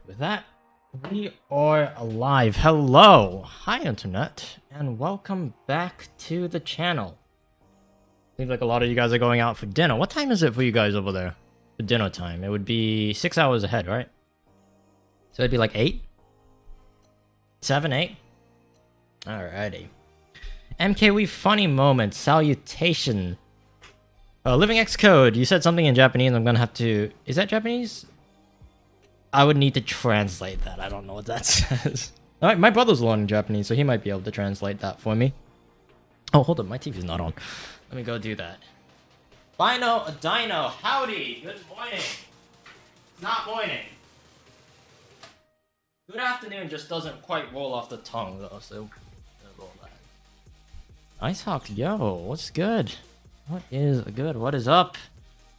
With that, we are alive. Hello, hi internet, and welcome back to the channel. Seems like a lot of you guys are going out for dinner. What time is it for you guys over there? For dinner time. It would be 6 hours ahead, right? So it'd be like 8? 7, 8? Alrighty. MKW funny moment. Salutation. Living X code. You said something in Japanese. I'm gonna have to... Is that Japanese? I would need to translate that. I don't know what that says. Alright, my brother's learning Japanese, so he might be able to translate that for me. Oh, hold up. My TV's not on. Let me go do that. Dino, howdy. Good morning. It's not morning. Good afternoon just doesn't quite roll off the tongue, though, so... roll that. Ice Hawk, yo, what's good? What is good? What is up?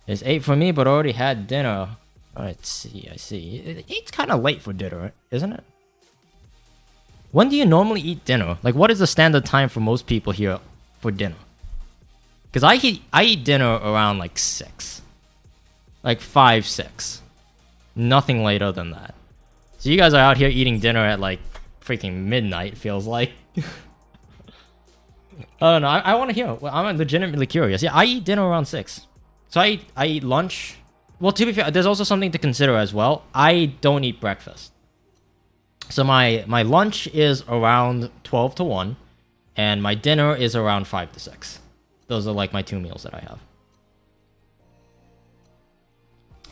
It's 8 for me, but already had dinner. I see. It's kind of late for dinner, isn't it? When do you normally eat dinner? Like, what is the standard time for most people here for dinner? Because I eat dinner around like 6. Like 5, 6. Nothing later than that. So you guys are out here eating dinner at like freaking midnight, feels like. Oh no, I want to hear. Well, I'm legitimately curious. Yeah, I eat dinner around 6. So I eat lunch. Well, to be fair, there's also something to consider as well. I don't eat breakfast. So my lunch is around 12 to 1, and my dinner is around 5 to 6. Those are like my 2 meals that I have.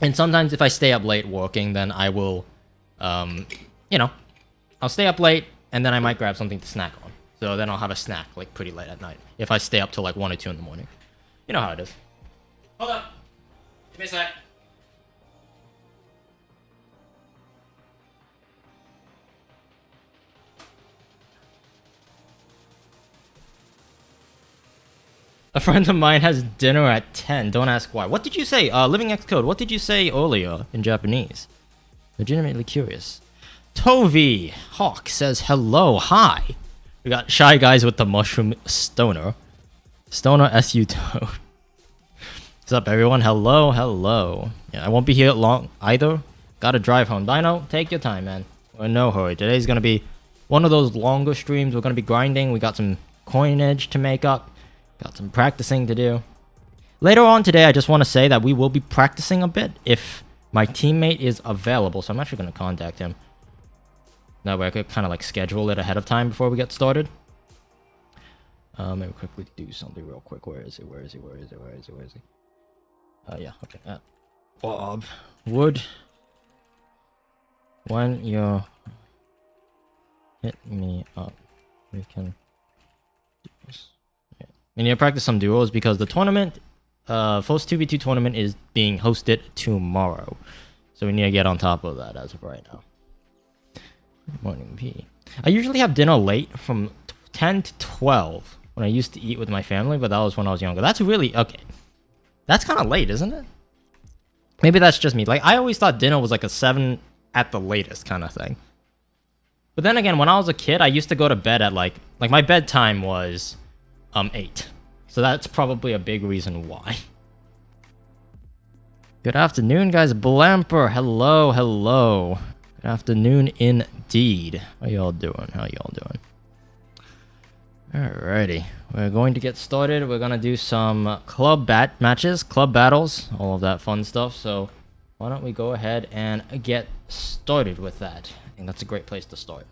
And sometimes if I stay up late working, then I will, you know, I'll stay up late, and then I might grab something to snack on. So then I'll have a snack like pretty late at night if I stay up till like 1 or 2 in the morning. You know how it is. Hold up. Give me a sec. A friend of mine has dinner at 10. Don't ask why. What did you say? Living X Code, what did you say earlier in Japanese? Legitimately curious. Tovi Hawk says hello. Hi. We got Shy Guys with the Mushroom Stoner. Stoner SU Toad. What's up, everyone? Hello, hello. Yeah, I won't be here long either. Gotta drive home. Dino, take your time, man. We're in no hurry. Today's gonna be one of those longer streams. We're gonna be grinding. We got some coinage to make up. Got some practicing to do. Later on today, I just want to say that we will be practicing a bit if my teammate is available. So I'm actually going to contact him. That way I could kind of like schedule it ahead of time before we get started. Maybe quickly do something real quick. Where is he? Where is he? Where is he? Where is he? Where is he? Yeah, okay. Bob Wood. When you hit me up, we can do this. We need to practice some duos because the tournament, first 2v2 tournament is being hosted tomorrow. So we need to get on top of that as of right now. Good morning, P. I usually have dinner late from 10 to 12 when I used to eat with my family, but that was when I was younger. That's really, okay. That's kind of late, isn't it? Maybe that's just me. Like, I always thought dinner was like a 7 at the latest kind of thing. But then again, when I was a kid, I used to go to bed at like my bedtime was 8. So that's probably a big reason why. Good afternoon, guys. Blamper, hello, hello. Good afternoon indeed. How y'all doing? How y'all doing? Alrighty. We're going to get started. We're gonna do some club matches, club battles, all of that fun stuff. So why don't we go ahead and get started with that? I think that's a great place to start.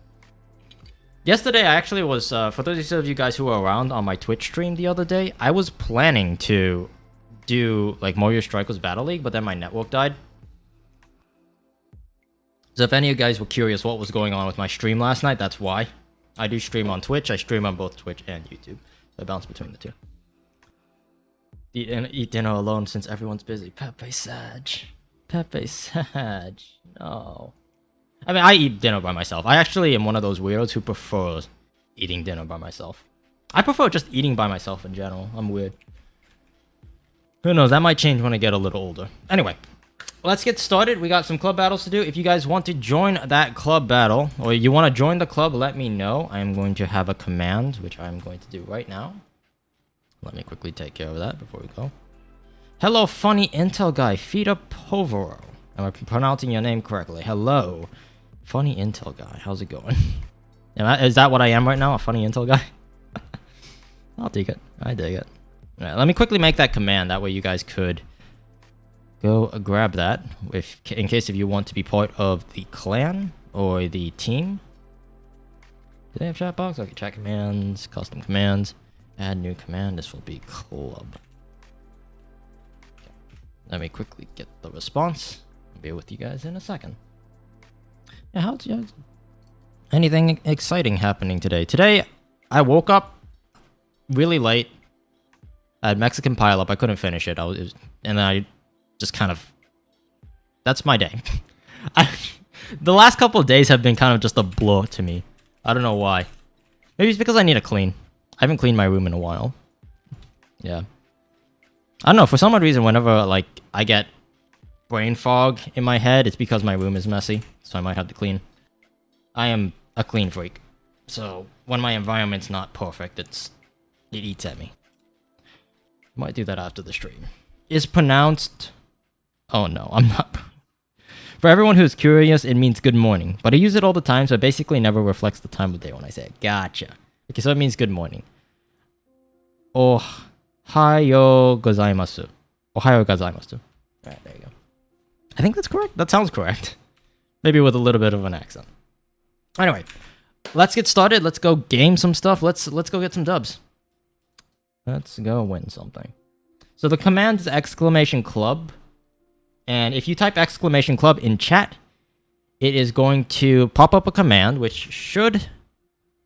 Yesterday, I actually was, for those of you guys who were around on my Twitch stream the other day, I was planning to do, like, Mario Strikers Battle League, but then my network died. So if any of you guys were curious what was going on with my stream last night, that's why. I do stream on Twitch. I stream on both Twitch and YouTube. So I bounce between the two. Eat dinner alone since everyone's busy. Pepe Sag. Pepe Sag. No. I mean, I eat dinner by myself. I actually am one of those weirdos who prefers eating dinner by myself. I prefer just eating by myself in general. I'm weird. Who knows? That might change when I get a little older. Anyway, let's get started. We got some club battles to do. If you guys want to join that club battle, or you want to join the club, let me know. I am going to have a command, which I'm going to do right now. Let me quickly take care of that before we go. Hello, funny intel guy. Fida Povero. Am I pronouncing your name correctly? Hello. Funny intel guy. How's it going? Is that what I am right now? A funny intel guy? I'll take it. I dig it. All right, let me quickly make that command. That way you guys could go grab that. In case if you want to be part of the clan or the team. Do they have chat box? Okay, chat commands, custom commands, add new command. This will be club. Okay. Let me quickly get the response. I'll be with you guys in a second. Yeah, how's anything exciting happening today? Today, I woke up really late. I had Mexican pileup. I couldn't finish it. And then I just kind of... That's my day. The last couple of days have been kind of just a blur to me. I don't know why. Maybe it's because I need to clean. I haven't cleaned my room in a while. Yeah. I don't know. For some odd reason, whenever like I get brain fog in my head, it's because my room is messy. So I might have to clean. I am a clean freak. So when my environment's not perfect, it eats at me. Might do that after the stream. Is pronounced... Oh no, I'm not... For everyone who's curious, it means good morning. But I use it all the time, so it basically never reflects the time of day when I say it. Gotcha. Okay, so it means good morning. Ohayo gozaimasu. Ohayo gozaimasu. Alright, there you go. I think that's correct. That sounds correct. Maybe with a little bit of an accent. Anyway, let's get started. Let's go game some stuff. Let's go get some dubs. Let's go win something. So the command is exclamation club. And if you type exclamation club in chat, it is going to pop up a command, which should,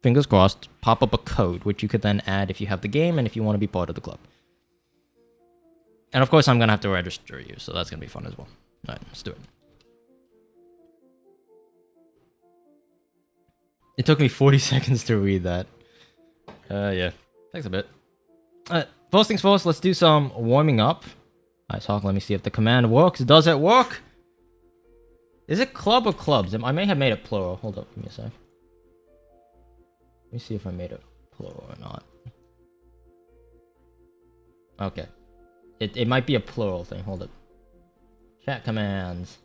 fingers crossed, pop up a code, which you could then add if you have the game and if you want to be part of the club. And of course, I'm going to have to register you, so that's going to be fun as well. All right, let's do it. It took me 40 seconds to read that. Yeah, takes a bit. First things first, let's do some warming up. Alright, so let me see if the command works. Does it work? Is it club or clubs? I may have made it plural. Hold up, give me a sec. Let me see if I made it plural or not. Okay. It might be a plural thing. Hold up. Chat commands.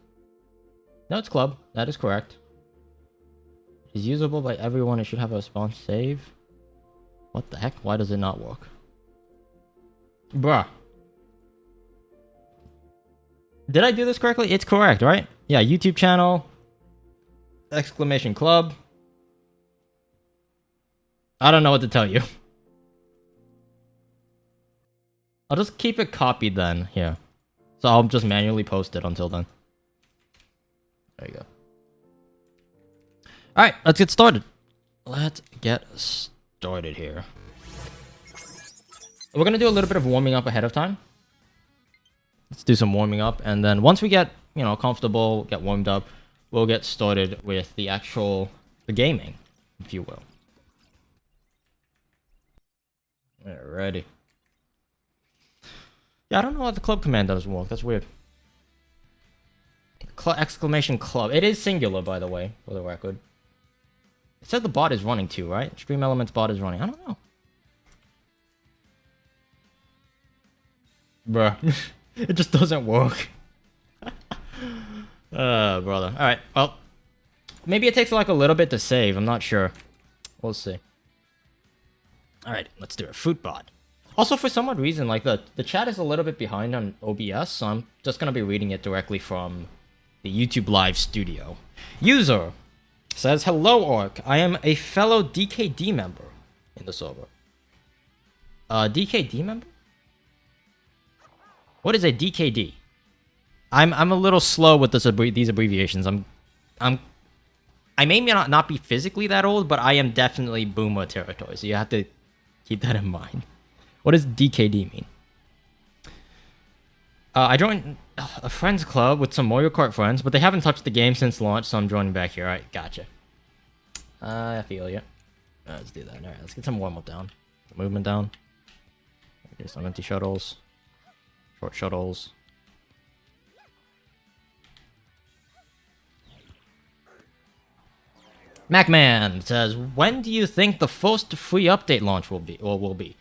No, it's club. That is correct. It is usable by everyone. It should have a response save. What the heck? Why does it not work? Bruh. Did I do this correctly? It's correct, right? Yeah, YouTube channel. Exclamation club. I don't know what to tell you. I'll just keep it copied then, here. So I'll just manually post it until then. There you go. Alright, let's get started. Let's get started here. We're gonna do a little bit of warming up ahead of time. Let's do some warming up, and then once we get, comfortable, get warmed up, we'll get started with the gaming, if you will. Alrighty. Yeah, I don't know what the club command doesn't work. That's weird. Exclamation club. It is singular, by the way, for the record. It said the bot is running too, right? Stream Elements bot is running. I don't know. Bruh. It just doesn't work. Brother. Alright, well. Maybe it takes like a little bit to save. I'm not sure. We'll see. Alright, let's do it. Foodbot. Also, for some odd reason, like the chat is a little bit behind on OBS, so I'm just gonna be reading it directly from the YouTube Live studio. User says, "Hello, Orc. I am a fellow DKD member in the server." DKD member? What is a DKD? I'm a little slow with these abbreviations. I may not be physically that old, but I am definitely boomer territory, so you have to keep that in mind. What does DKD mean? I joined a friends club with some Mario Kart friends, but they haven't touched the game since launch, so I'm joining back here. Alright, gotcha. I feel you. Let's do that. Alright, let's get some warm-up down. Movement down. Do some empty shuttles. Short shuttles. Macman says, when do you think the first free update launch will be?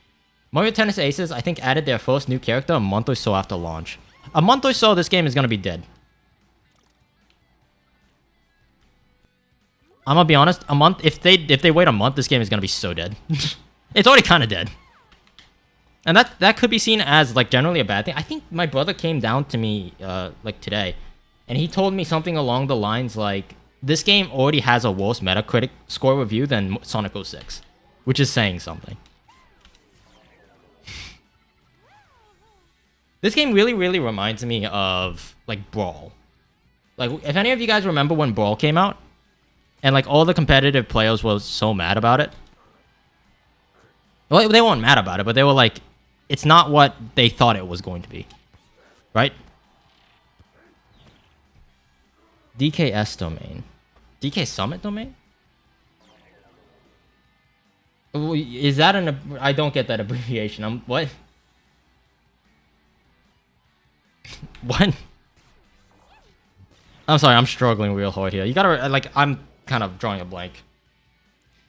Mario Tennis Aces, I think, added their first new character a month or so after launch. A month or so, this game is gonna be dead. I'm gonna be honest, a month, if they wait a month, this game is gonna be so dead. It's already kind of dead. And that could be seen as, like, generally a bad thing. I think my brother came down to me, like, today, and he told me something along the lines like, this game already has a worse Metacritic score review than Sonic 06, which is saying something. This game really, really reminds me of, like, Brawl. Like, if any of you guys remember when Brawl came out, and, like, all the competitive players were so mad about it. Well, they weren't mad about it, but they were like, it's not what they thought it was going to be. Right? DKS domain. DK Summit domain? Is that I don't get that abbreviation. What? What? I'm sorry, I'm struggling real hard here. You gotta, like, I'm kind of drawing a blank.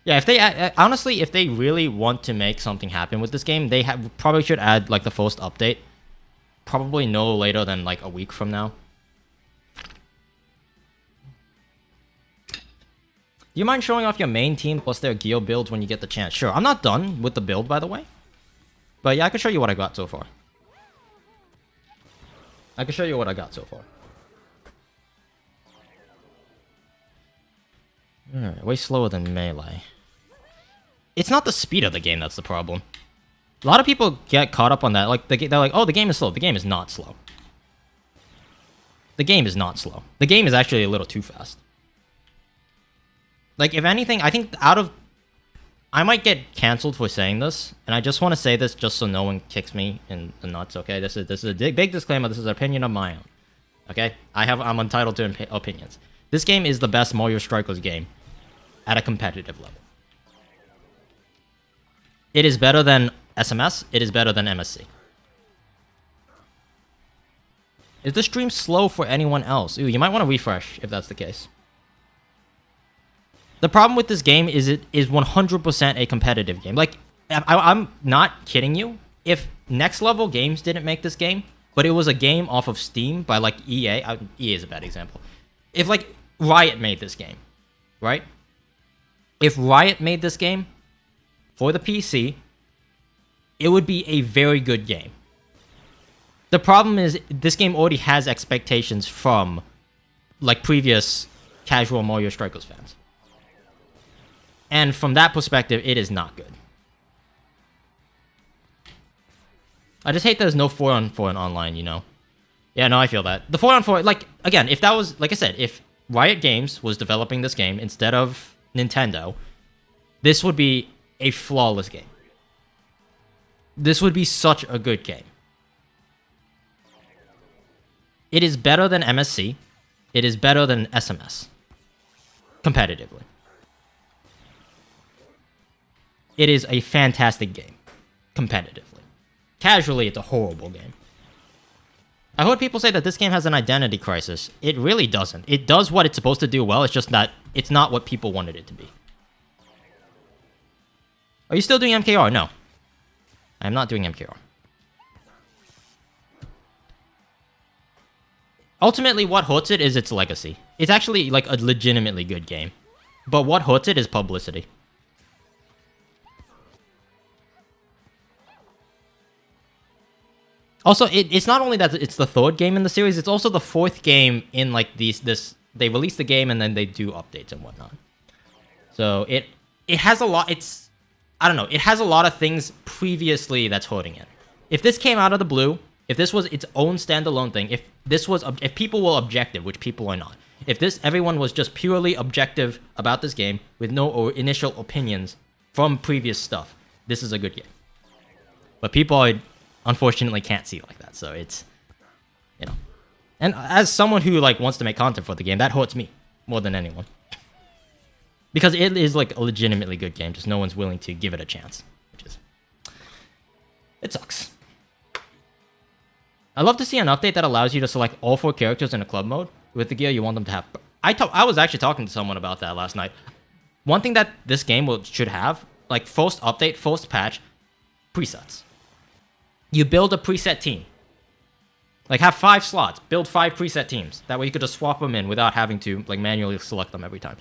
Yeah, if they honestly, if they really want to make something happen with this game, they probably should add like the first update, probably no later than like a week from now. Do you mind showing off your main team plus their gear builds when you get the chance? Sure. I'm not done with the build, by the way. But yeah, I can show you what I got so far. I can show you what I got so far. Alright, way slower than Melee. It's not the speed of the game that's the problem. A lot of people get caught up on that. Like they're like, oh, the game is slow. The game is not slow. The game is not slow. The game is actually a little too fast. Like, if anything, I think I might get cancelled for saying this, and I just want to say this just so no one kicks me in the nuts, okay? This is a big disclaimer. This is an opinion of my own, okay? I'm entitled to opinions. This game is the best Mario Strikers game at a competitive level. It is better than SMS. It is better than MSC. Is the stream slow for anyone else? Ooh, you might want to refresh if that's the case. The problem with this game is it is 100% a competitive game. Like, I'm not kidding you. If Next Level Games didn't make this game, but it was a game off of Steam by, like, EA. EA is a bad example. If, like, Riot made this game, right? If Riot made this game for the PC, it would be a very good game. The problem is this game already has expectations from, like, previous casual Mario Strikers fans. And from that perspective, it is not good. I just hate there's no 4-on-4 in online, you know? Yeah, no, I feel that. The 4-on-4, like, again, if that was, like I said, if Riot Games was developing this game instead of Nintendo, this would be a flawless game. This would be such a good game. It is better than MSC. It is better than SMS. Competitively. It is a fantastic game. Competitively. Casually, it's a horrible game. I heard people say that this game has an identity crisis. It really doesn't. It does what it's supposed to do well, it's just that it's not what people wanted it to be. Are you still doing MKR? No. I'm not doing MKR. Ultimately, what hurts it is its legacy. It's actually, like, a legitimately good game. But what hurts it is publicity. Also, it's not only that it's the third game in the series, it's also the fourth game in, like, they release the game and then they do updates and whatnot. So, it has a lot, I don't know, it has a lot of things previously that's hurting it. If this came out of the blue, if this was its own standalone thing, if people were objective, which people are not, if everyone was just purely objective about this game with no initial opinions from previous stuff, this is a good game. But people unfortunately can't see it like that, so it's, you know. And as someone who, like, wants to make content for the game, that hurts me more than anyone. Because it is, like, a legitimately good game, just no one's willing to give it a chance, which is, it sucks. I'd love to see an update that allows you to select all 4 characters in a club mode with the gear you want them to have. I was actually talking to someone about that last night. One thing that this game should have, like, first update, first patch, presets. You build a preset team. Like, have 5 slots. Build 5 preset teams. That way you could just swap them in without having to, like, manually select them every time.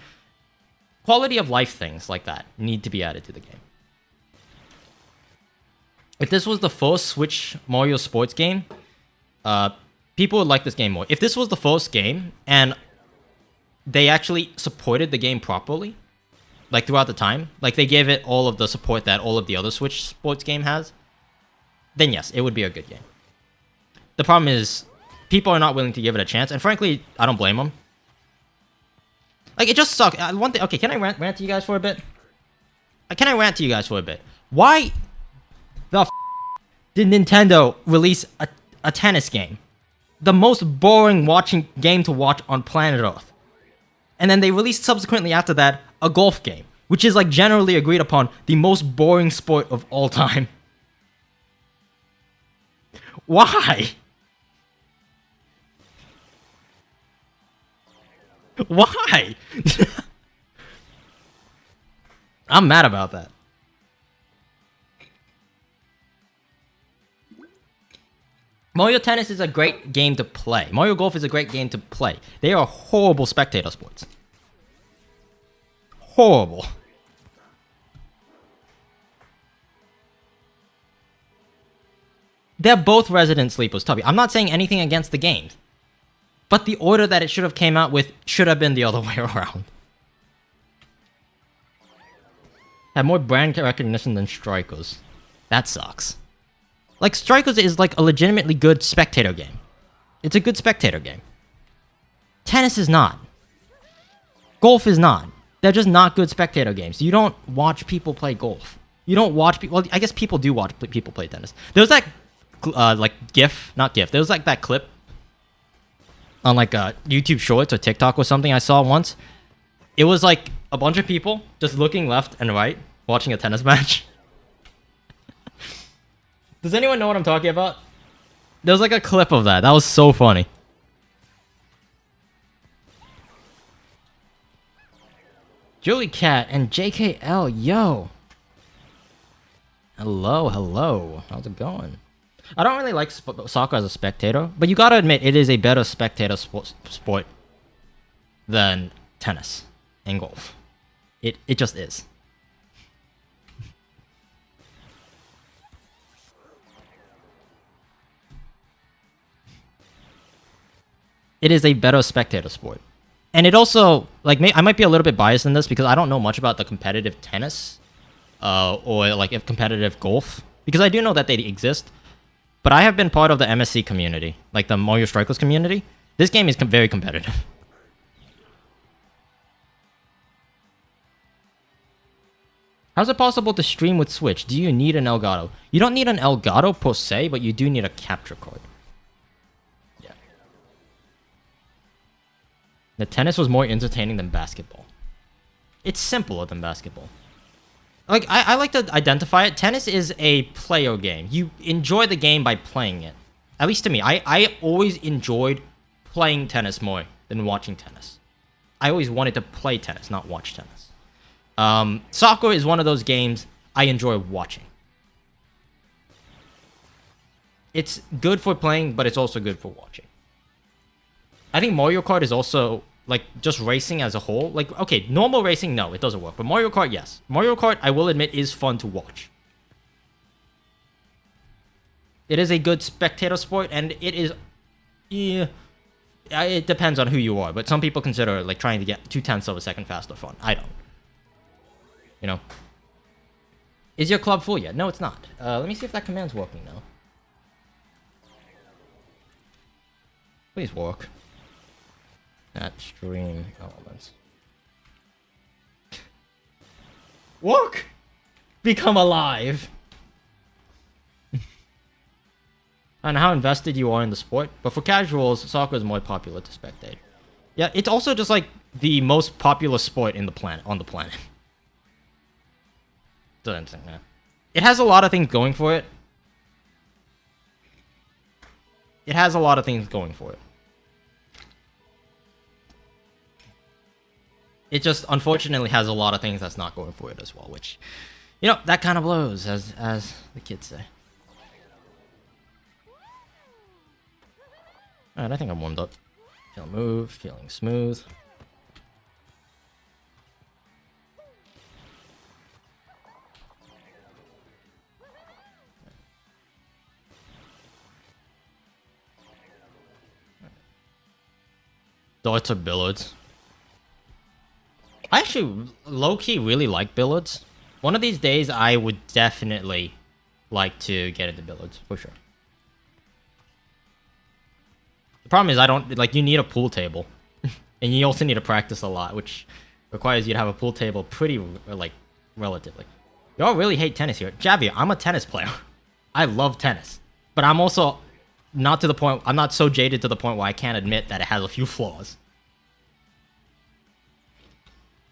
Quality of life things like that need to be added to the game. If this was the first Switch Mario Sports game, people would like this game more. If this was the first game and they actually supported the game properly, like, throughout the time, like, they gave it all of the support that all of the other Switch sports game has, then yes, it would be a good game. The problem is, people are not willing to give it a chance, and frankly, I don't blame them. Like, it just sucks. One thing, okay, can I rant to you guys for a bit? Why the f did Nintendo release a tennis game? The most boring game to watch on planet Earth. And then they released subsequently after that a golf game, which is, like, generally agreed upon the most boring sport of all time. Why? Why? I'm mad about that. Mario Tennis is a great game to play. Mario Golf is a great game to play. They are horrible spectator sports. Horrible. They're both resident sleepers, Tubby. I'm not saying anything against the games. But the order that it should have came out with should have been the other way around. Have more brand recognition than Strikers. That sucks. Like, Strikers is like a legitimately good spectator game. It's a good spectator game. Tennis is not. Golf is not. They're just not good spectator games. You don't watch people play golf. You don't watch people... Well, I guess people do watch people play tennis. There was that, like, GIF... Not GIF. There was, like, that clip on, like, YouTube Shorts or TikTok or something I saw once. It was, like, a bunch of people just looking left and right, watching a tennis match. Does anyone know what I'm talking about? There was like a clip of that. That was so funny. Julie Cat and JKL, yo. Hello, hello. How's it going? I don't really like soccer as a spectator, but you gotta admit it is a better spectator sport than tennis and golf. It just is. It is a better spectator sport. And it also, like, I might be a little bit biased in this because I don't know much about the competitive tennis or, like, if competitive golf. Because I do know that they exist. But I have been part of the MSC community, like the Mario Strikers community. This game is very competitive. How's it possible to stream with Switch? Do you need an Elgato? You don't need an Elgato per se, but you do need a capture card. The tennis was more entertaining than basketball. It's simpler than basketball. Like, I like to identify it. Tennis is a player game. You enjoy the game by playing it. At least to me. I always enjoyed playing tennis more than watching tennis. I always wanted to play tennis, not watch tennis. Soccer is one of those games I enjoy watching. It's good for playing, but it's also good for watching. I think Mario Kart is also, like, just racing as a whole. Like, okay, normal racing, no, it doesn't work. But Mario Kart, yes. Mario Kart, I will admit, is fun to watch. It is a good spectator sport, and it is... Yeah, it depends on who you are. But some people consider, like, trying to get 0.2 of a second faster fun. I don't. You know? Is your club full yet? No, it's not. Let me see if that command's working now. Please work. At stream elements. Work! Become alive! And how invested you are in the sport. But for casuals, soccer is more popular to spectate. Yeah, it's also just like the most popular sport in the planet on the planet. It has a lot of things going for it. It has a lot of things going for it. It just, unfortunately, has a lot of things that's not going for it as well, which, you know, that kind of blows, as the kids say. Alright, I think I'm warmed up. Feeling move, feeling smooth. Darts or billiards? I actually, low-key, really like billiards. One of these days, I would definitely like to get into billiards, for sure. The problem is I don't, like, you need a pool table. And you also need to practice a lot, which requires you to have a pool table pretty, like, relatively. Y'all really hate tennis here. Javier, I'm a tennis player. I love tennis. But I'm also not to the point, I'm not so jaded to the point where I can't admit that it has a few flaws.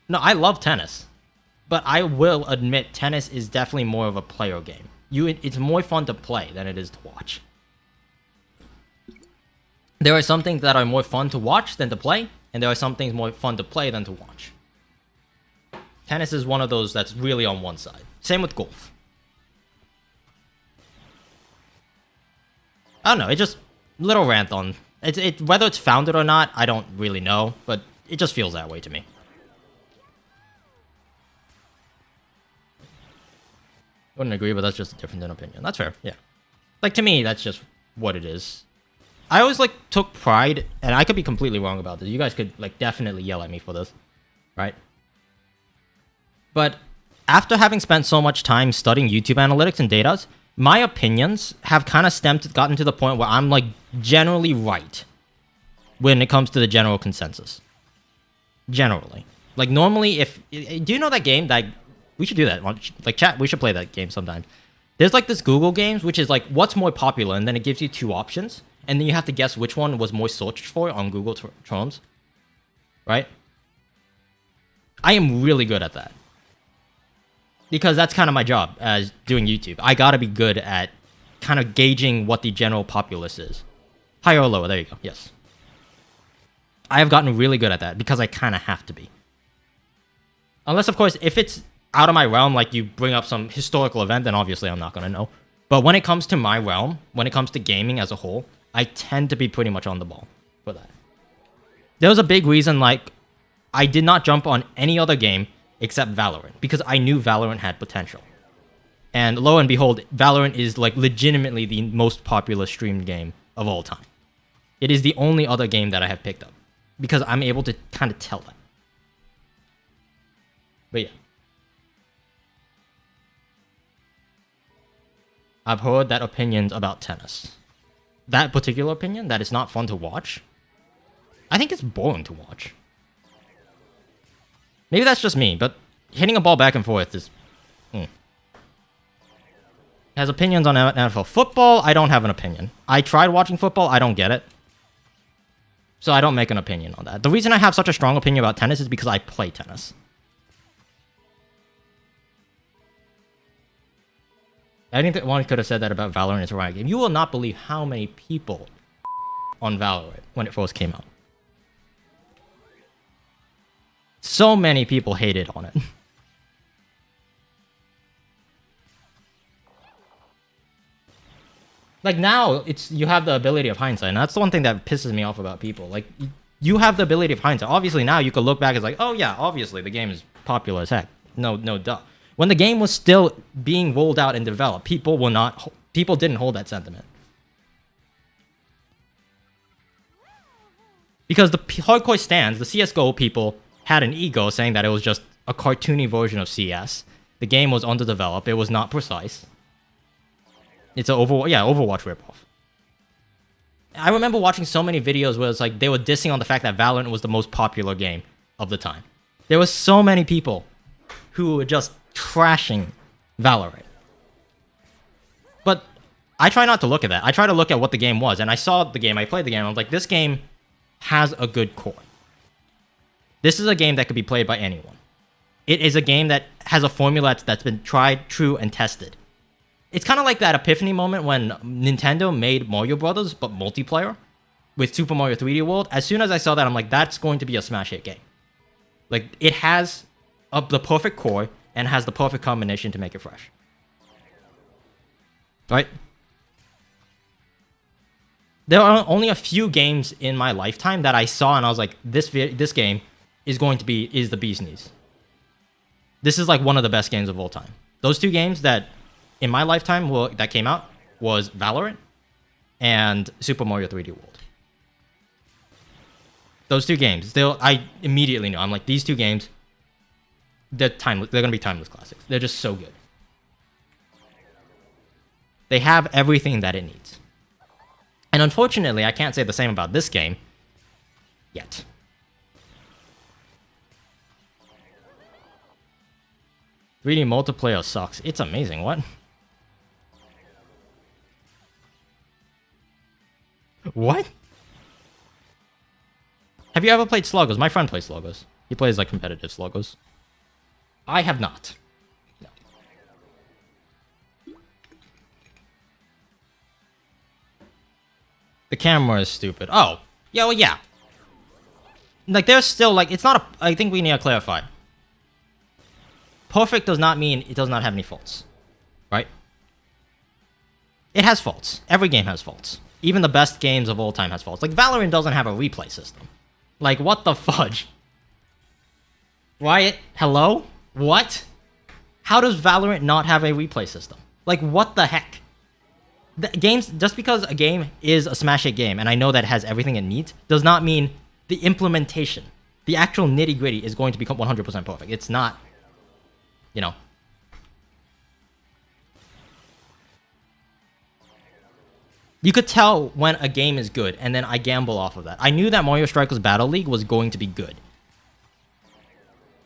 No, I love tennis, but I will admit tennis is definitely more of a player game. It's more fun to play than it is to watch. There are some things that are more fun to watch than to play, and there are some things more fun to play than to watch. Tennis is one of those that's really on one side. Same with golf. I don't know. It just little rant on it. Whether it's founded or not, I don't really know, but it just feels that way to me. Wouldn't agree, but that's just a different opinion. That's fair. Yeah. Like, to me, that's just what it is. I always, like, took pride, and I could be completely wrong about this. You guys could, like, definitely yell at me for this, right? But after having spent so much time studying YouTube analytics and data, my opinions have kind of gotten to the point where I'm, like, generally right when it comes to the general consensus. Generally. Like, normally, do you know that game that... We should do that. Like, chat, we should play that game sometime. There's, like, this Google games, which is, like, what's more popular, and then it gives you 2 options, and then you have to guess which one was more searched for on Google terms. Right? I am really good at that. Because that's kind of my job as doing YouTube. I gotta be good at kind of gauging what the general populace is. Higher or lower, there you go, yes. I have gotten really good at that, because I kind of have to be. Unless, of course, if it's out of my realm, like you bring up some historical event, then obviously I'm not going to know. But when it comes to my realm, when it comes to gaming as a whole, I tend to be pretty much on the ball for that. There was a big reason, like, I did not jump on any other game except Valorant, because I knew Valorant had potential. And lo and behold, Valorant is, like, legitimately the most popular streamed game of all time. It is the only other game that I have picked up, because I'm able to kind of tell that. But yeah. I've heard that opinions about tennis. That particular opinion, that it's not fun to watch. I think it's boring to watch. Maybe that's just me, but hitting a ball back and forth is... Has opinions on NFL football, I don't have an opinion. I tried watching football, I don't get it. So I don't make an opinion on that. The reason I have such a strong opinion about tennis is because I play tennis. I think that one could have said that about Valorant. It's a riot game. You will not believe how many people on Valorant when it first came out. So many people hated on it. Like now, you have the ability of hindsight, and that's the one thing that pisses me off about people. Like, you have the ability of hindsight. Obviously now you could look back as like, oh yeah, obviously the game is popular as heck. No duh. When the game was still being rolled out and developed, people didn't hold that sentiment. Because the hardcore stands, the CSGO people, had an ego saying that it was just a cartoony version of CS. The game was underdeveloped, it was not precise. It's an Overwatch ripoff. I remember watching so many videos where it's like they were dissing on the fact that Valorant was the most popular game of the time. There were so many people who were just trashing Valorant. But I try not to look at that. I try to look at what the game was, and I saw the game, I played the game, and I was like, this game has a good core. This is a game that could be played by anyone. It is a game that has a formula that's been tried, true, and tested. It's kind of like that epiphany moment when Nintendo made Mario Brothers, but multiplayer, with Super Mario 3D World. As soon as I saw that, I'm like, that's going to be a smash hit game. Like, it has the perfect core, and has the perfect combination to make it fresh. Right? There are only a few games in my lifetime that I saw and I was like, this game is the bee's knees. This is like one of the best games of all time. Those 2 games that in my lifetime that came out was Valorant and Super Mario 3D World. Those 2 games, I immediately knew. I'm like, these 2 games, they're timeless. They're gonna be timeless classics. They're just so good. They have everything that it needs. And unfortunately, I can't say the same about this game yet. "3D multiplayer sucks." It's amazing. What? What? Have you ever played Sluggers? My friend plays Sluggers. He plays like competitive Sluggers. I have not. No. The camera is stupid. Oh. Yeah, well, yeah. Like, there's still, like, it's not a... I think we need to clarify. perfect does not mean it does not have any faults, right? It has faults. Every game has faults. Even the best games of all time has faults. Like, Valorant doesn't have a replay system. Like, what the fudge? Riot, hello? What? How does Valorant not have a replay system? Like, what the heck? The games, just because a game is a smash hit game, and I know that it has everything it needs, does not mean the implementation, the actual nitty gritty, is going to become 100% perfect. It's not, you know. You could tell when a game is good, and then I gamble off of that. I knew that Mario Strikers Battle League was going to be good,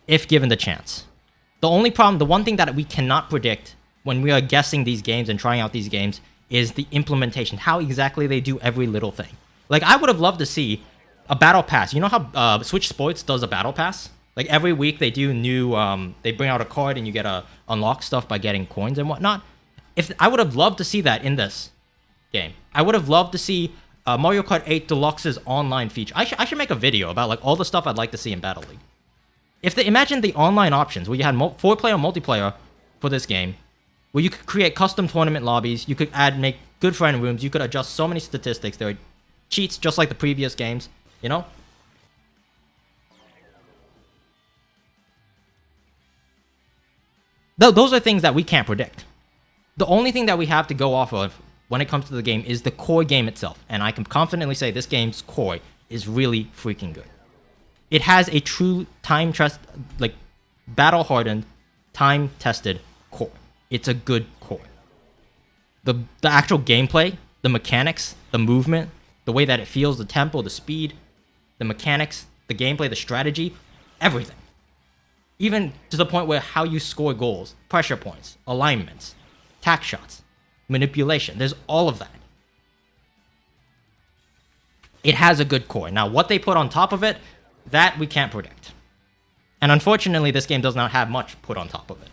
if given the chance. The only problem, the one thing that we cannot predict when we are guessing these games and trying out these games is the implementation, how exactly they do every little thing. Like, I would have loved to see a battle pass. You know how Switch Sports does a battle pass? Like, every week they do new, they bring out a card and you get to unlock stuff by getting coins and whatnot. I would have loved to see that in this game. I would have loved to see Mario Kart 8 Deluxe's online feature. I should make a video about like all the stuff I'd like to see in Battle League. Imagine the online options where you had 4-player multiplayer for this game, where you could create custom tournament lobbies, you could make good friend rooms, you could adjust so many statistics. There are cheats just like the previous games, you know? Those are things that we can't predict. The only thing that we have to go off of when it comes to the game is the core game itself. And I can confidently say this game's core is really freaking good. It has a true battle-hardened, time-tested core. It's a good core. The actual gameplay, the mechanics, the movement, the way that it feels, the tempo, the speed, the mechanics, the gameplay, the strategy, everything. Even to the point where how you score goals, pressure points, alignments, tack shots, manipulation. There's all of that. It has a good core. Now, what they put on top of it, that we can't predict. And unfortunately, this game does not have much put on top of it.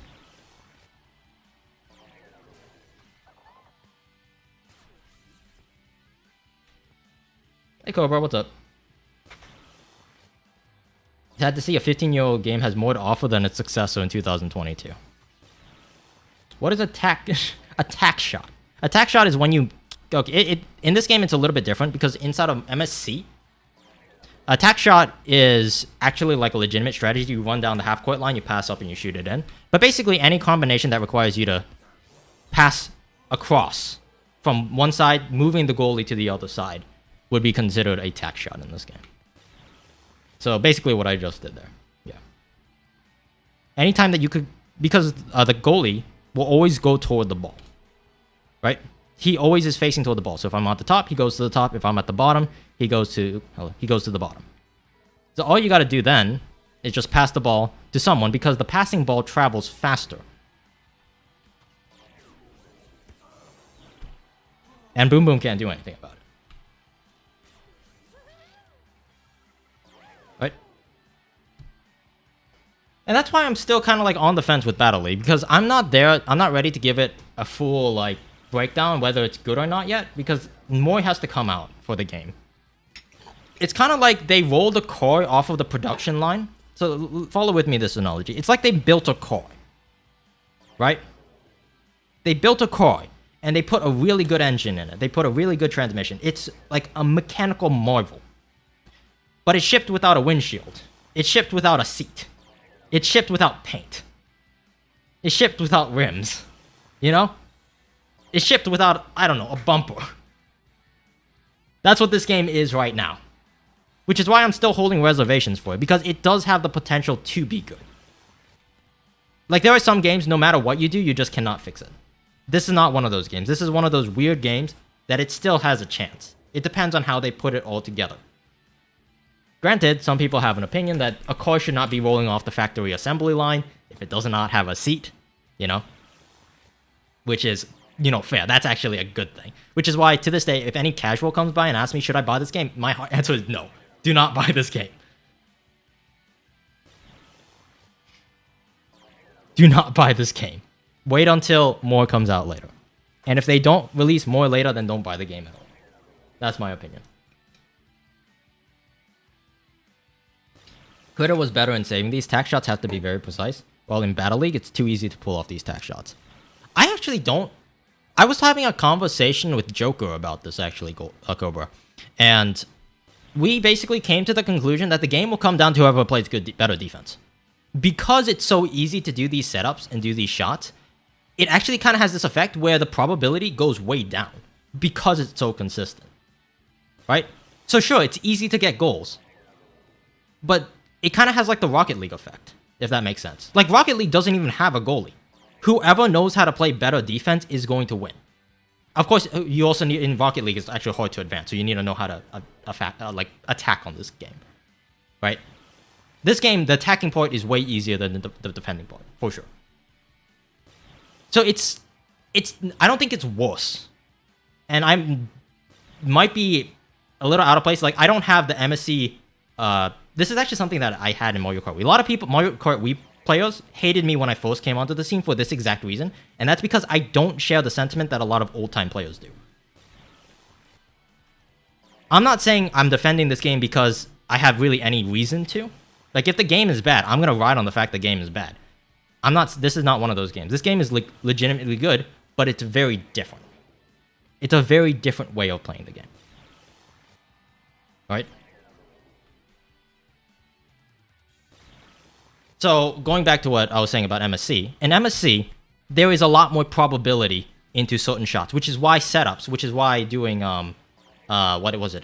Hey Cobra, what's up? Sad to see a 15-year-old game has more to offer than its successor in 2022. What is a tack shot? A tack shot is when you... Okay, in this game, it's a little bit different because inside of MSC, a tack shot is actually like a legitimate strategy. You run down the half-court line, you pass up, and you shoot it in. But basically, any combination that requires you to pass across from one side, moving the goalie to the other side, would be considered a tack shot in this game. So basically what I just did there. Yeah. Anytime that you could... Because the goalie will always go toward the ball. Right? He always is facing toward the ball. So if I'm at the top, he goes to the top. If I'm at the bottom, he goes to the bottom. So all you got to do then is just pass the ball to someone because the passing ball travels faster. And Boom Boom can't do anything about it. Right? And that's why I'm still kind of like on the fence with Battle League because I'm not ready to give it a full like breakdown whether it's good or not yet because more has to come out for the game. It's kind of like they rolled a core off of the production line. So follow with me this analogy. It's like they built a car, right? They built a car and they put a really good engine in it. They put a really good transmission. It's like a mechanical marvel. But it shipped without a windshield. It shipped without a seat. It shipped without paint. It shipped without rims. You know? It shipped without, I don't know, a bumper. That's what this game is right now. Which is why I'm still holding reservations for it, because it does have the potential to be good. Like, there are some games, no matter what you do, you just cannot fix it. This is not one of those games. This is one of those weird games that it still has a chance. It depends on how they put it all together. Granted, some people have an opinion that a car should not be rolling off the factory assembly line if it does not have a seat, you know? Which is, you know, fair. That's actually a good thing. Which is why, to this day, if any casual comes by and asks me, should I buy this game? My answer is no. Do not buy this game. Do not buy this game. Wait until more comes out later. And if they don't release more later, then don't buy the game at all. That's my opinion. Critter was better in saving these. Tack shots have to be very precise. While in Battle League, it's too easy to pull off these tack shots. I actually don't. I was having a conversation with Joker about this, actually, Cobra. And we basically came to the conclusion that the game will come down to whoever plays better defense. Because it's so easy to do these setups and do these shots, it actually kind of has this effect where the probability goes way down because it's so consistent. Right? So sure, it's easy to get goals. But it kind of has like the Rocket League effect, if that makes sense. Like, Rocket League doesn't even have a goalie. Whoever knows how to play better defense is going to win. Of course, you also need, in Rocket League, it's actually hard to advance, so you need to know how to attack on this game, right? This game, the attacking part is way easier than the defending part, for sure. So it's I don't think it's worse, and might be a little out of place. Like, I don't have the MSC. This is actually something that I had in Mario Kart Wii. A lot of people, Mario Kart Wii players, hated me when I first came onto the scene for this exact reason, and that's because I don't share the sentiment that a lot of old-time players do. I'm not saying I'm defending this game because I have really any reason to. Like, if the game is bad, I'm gonna ride on the fact the game is bad. This is not one of those games. This game is legitimately good, but it's very different. It's a very different way of playing the game. Right? So, going back to what I was saying about MSC, in MSC, there is a lot more probability into certain shots, which is why setups, which is why doing, what is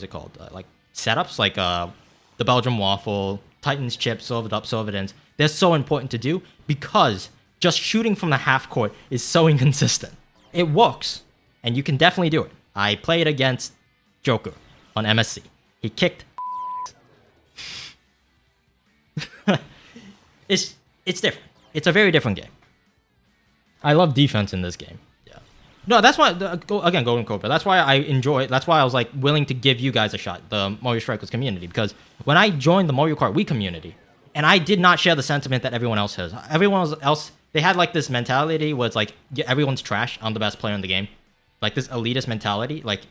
it called? Like, setups, like, the Belgium Waffle, Titan's Chip, Serve It Up, Serve It In, they're so important to do because just shooting from the half court is so inconsistent. It works, and you can definitely do it. I played against Joker on MSC. He kicked It's different. It's a very different game. I love defense in this game. Yeah. No, that's why, again, Golden Cobra, that's why I enjoy it. That's why I was like willing to give you guys a shot, the Mario Strikers community, because when I joined the Mario Kart Wii community, and I did not share the sentiment that everyone else has. Everyone else, they had like this mentality where it's like, yeah, everyone's trash, I'm the best player in the game. Like this elitist mentality. Like,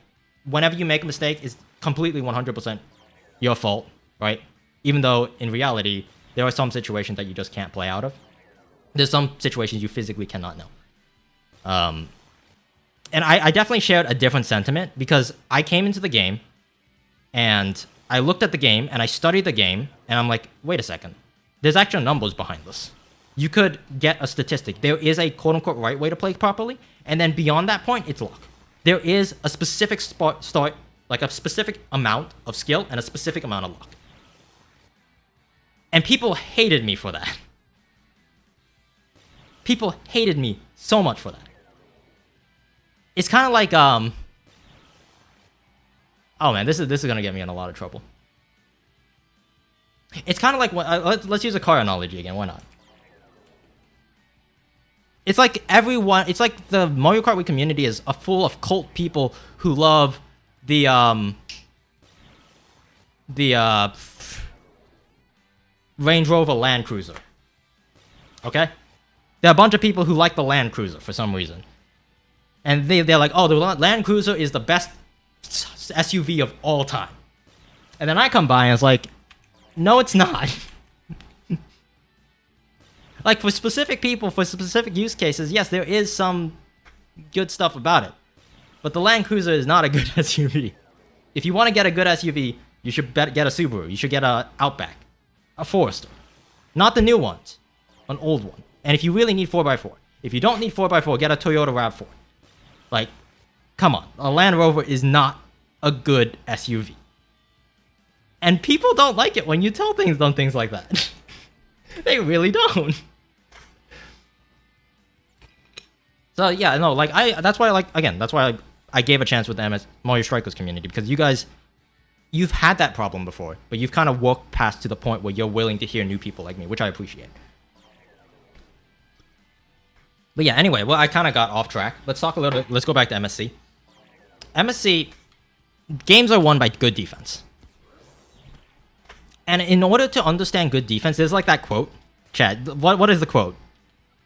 whenever you make a mistake, it's completely 100% your fault, right? Even though in reality, there are some situations that you just can't play out of. There's some situations you physically cannot know. And I definitely shared a different sentiment because I came into the game and I looked at the game and I studied the game and I'm like, wait a second. There's actual numbers behind this. You could get a statistic. There is a quote-unquote right way to play properly, and then beyond that point, it's luck. There is a specific start, like a specific amount of skill and a specific amount of luck. And people hated me for that. People hated me so much for that. It's kind of like, oh man, this is gonna get me in a lot of trouble. It's kind of like, let's use a car analogy again, why not? It's like it's like the Mario Kart Wii community is full of cult people who love the Range Rover Land Cruiser. Okay? There are a bunch of people who like the Land Cruiser for some reason. And they're like, oh, the Land Cruiser is the best SUV of all time. And then I come by and it's like, no, it's not. Like, for specific people, for specific use cases, yes, there is some good stuff about it. But the Land Cruiser is not a good SUV. If you want to get a good SUV, you should get a Subaru. You should get a Outback. A Forester. Not the new ones. An old one. And if you really need 4x4. If you don't need 4x4, get a Toyota RAV4. Like, come on. A Land Rover is not a good SUV. And people don't like it when you tell them things like that. They really don't. So yeah, no, like that's why I gave a chance with the Mario Strikers community, because you guys, you've had that problem before, but you've kind of walked past to the point where you're willing to hear new people like me, which I appreciate. But yeah, anyway, well, I kind of got off track. Let's talk a little bit. Let's go back to MSC. MSC, games are won by good defense. And in order to understand good defense, there's like that quote. Chad, what is the quote?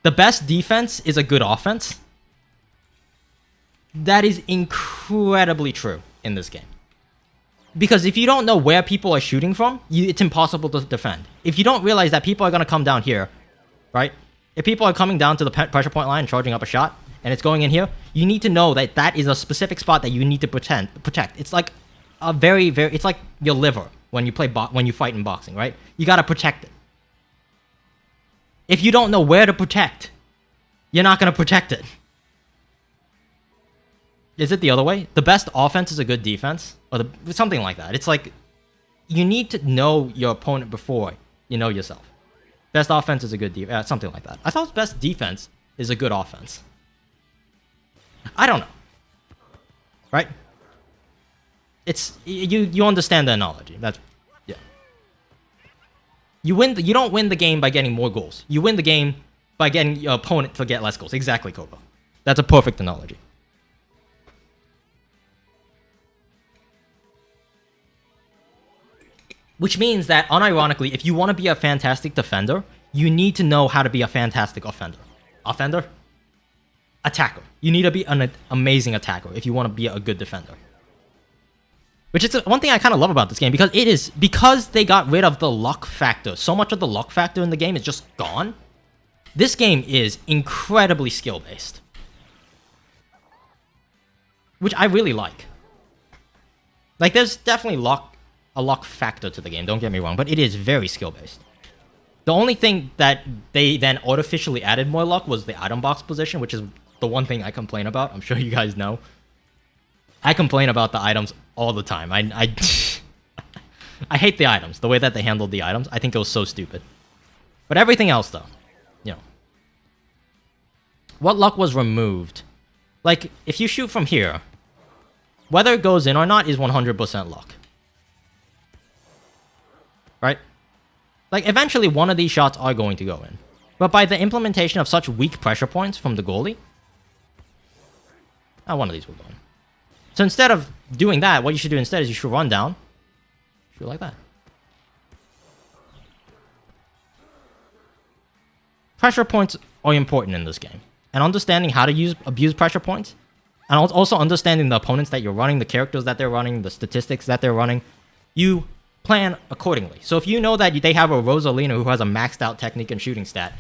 The best defense is a good offense. That is incredibly true in this game. Because if you don't know where people are shooting from, it's impossible to defend. If you don't realize that people are going to come down here, right? If people are coming down to the pressure point line and charging up a shot, and it's going in here, you need to know that that is a specific spot that you need to protect. It's like a very, it's like your liver when you when you fight in boxing, right? You gotta protect it. If you don't know where to protect, you're not gonna protect it. Is it the other way? The best offense is a good defense, or something like that. It's like you need to know your opponent before you know yourself. Best offense is a good defense, something like that. I thought best defense is a good offense. I don't know, right? It's you understand the analogy. That's yeah. You win. You don't win the game by getting more goals. You win the game by getting your opponent to get less goals. Exactly, Koba. That's a perfect analogy. Which means that, unironically, if you want to be a fantastic defender, you need to know how to be a fantastic offender. Offender? Attacker. You need to be an amazing attacker if you want to be a good defender. Which is one thing I kind of love about this game, because they got rid of the luck factor. So much of the luck factor in the game is just gone. This game is incredibly skill-based. Which I really like. Like, there's definitely a luck factor to the game, don't get me wrong, but it is very skill-based. The only thing that they then artificially added more luck was the item box position, which is the one thing I complain about. I'm sure you guys know. I complain about the items all the time. I hate the items, the way that they handled the items. I think it was so stupid. But everything else, though, you know. What luck was removed? Like, if you shoot from here, whether it goes in or not is 100% luck. Right? Like, eventually one of these shots are going to go in. But by the implementation of such weak pressure points from the goalie, one of these will go in. So instead of doing that, what you should do instead is you should run down. Shoot like that. Pressure points are important in this game. And understanding how to abuse pressure points, and also understanding the opponents that you're running, the characters that they're running, the statistics that they're running, you plan accordingly. So if you know that they have a Rosalina who has a maxed out technique and shooting stat,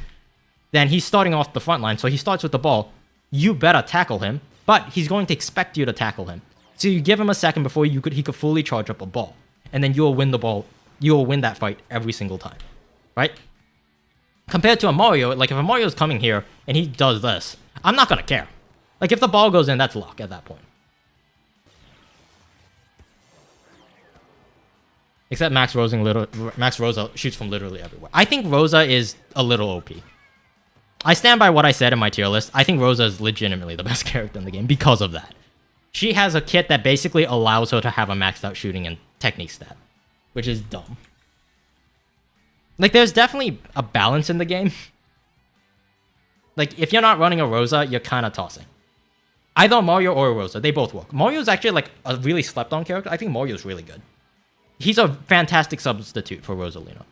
then he's starting off the front line, so he starts with the ball. You better tackle him, but he's going to expect you to tackle him. So you give him a second before he could fully charge up a ball, and then you'll win the ball. You'll win that fight every single time, right? Compared to a Mario, like if a Mario's coming here and he does this, I'm not gonna care. Like if the ball goes in, that's luck at that point. Except Max Rosa shoots from literally everywhere. I think Rosa is a little OP. I stand by what I said in my tier list. I think Rosa is legitimately the best character in the game because of that. She has a kit that basically allows her to have a maxed out shooting and technique stat, which is dumb. Like, there's definitely a balance in the game. Like, if you're not running a Rosa, you're kind of tossing. Either Mario or Rosa, they both work. Mario's actually, like, a really slept-on character. I think Mario's really good. He's a fantastic substitute for Rosalina.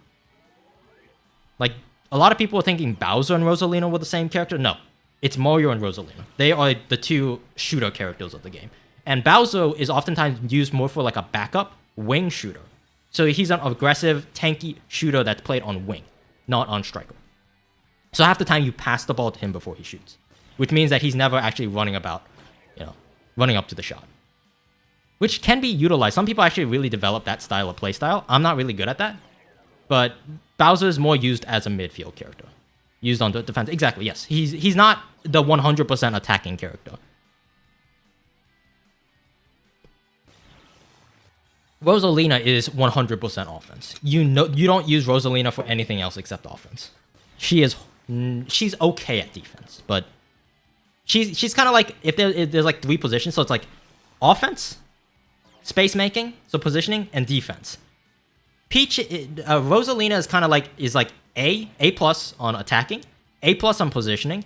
Like, a lot of people are thinking Bowser and Rosalina were the same character. No, it's Mario and Rosalina. They are the two shooter characters of the game. And Bowser is oftentimes used more for, like, a backup wing shooter. So he's an aggressive, tanky shooter that's played on wing, not on striker. So half the time you pass the ball to him before he shoots, which means that he's never actually running about, running up to the shot, which can be utilized. Some people actually really develop that style of playstyle. I'm not really good at that, but Bowser is more used as a midfield character, used on the defense. Exactly, yes. He's not the 100% attacking character. Rosalina is 100% offense. You don't use Rosalina for anything else except offense. She's okay at defense, but she's kind of like, if there's like three positions, so it's like offense, space making, so positioning, and defense. Rosalina is kind of like A plus on attacking, A plus on positioning,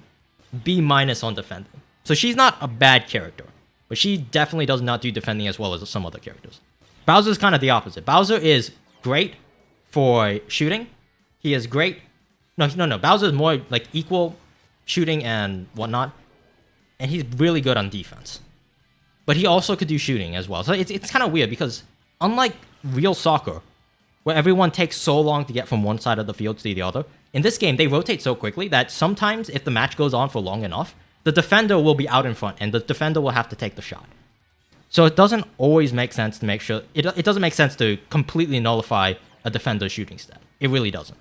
B minus on defending. So she's not a bad character, but she definitely does not do defending as well as some other characters. Bowser is kind of the opposite. Bowser is great for shooting. He is great. No. Bowser is more like equal shooting and whatnot, and he's really good on defense. But he also could do shooting as well. So it's kind of weird because unlike real soccer, where everyone takes so long to get from one side of the field to the other. In this game, they rotate so quickly that sometimes if the match goes on for long enough, the defender will be out in front and the defender will have to take the shot. So it doesn't always make sense to make sure... It doesn't make sense to completely nullify a defender's shooting stat. It really doesn't.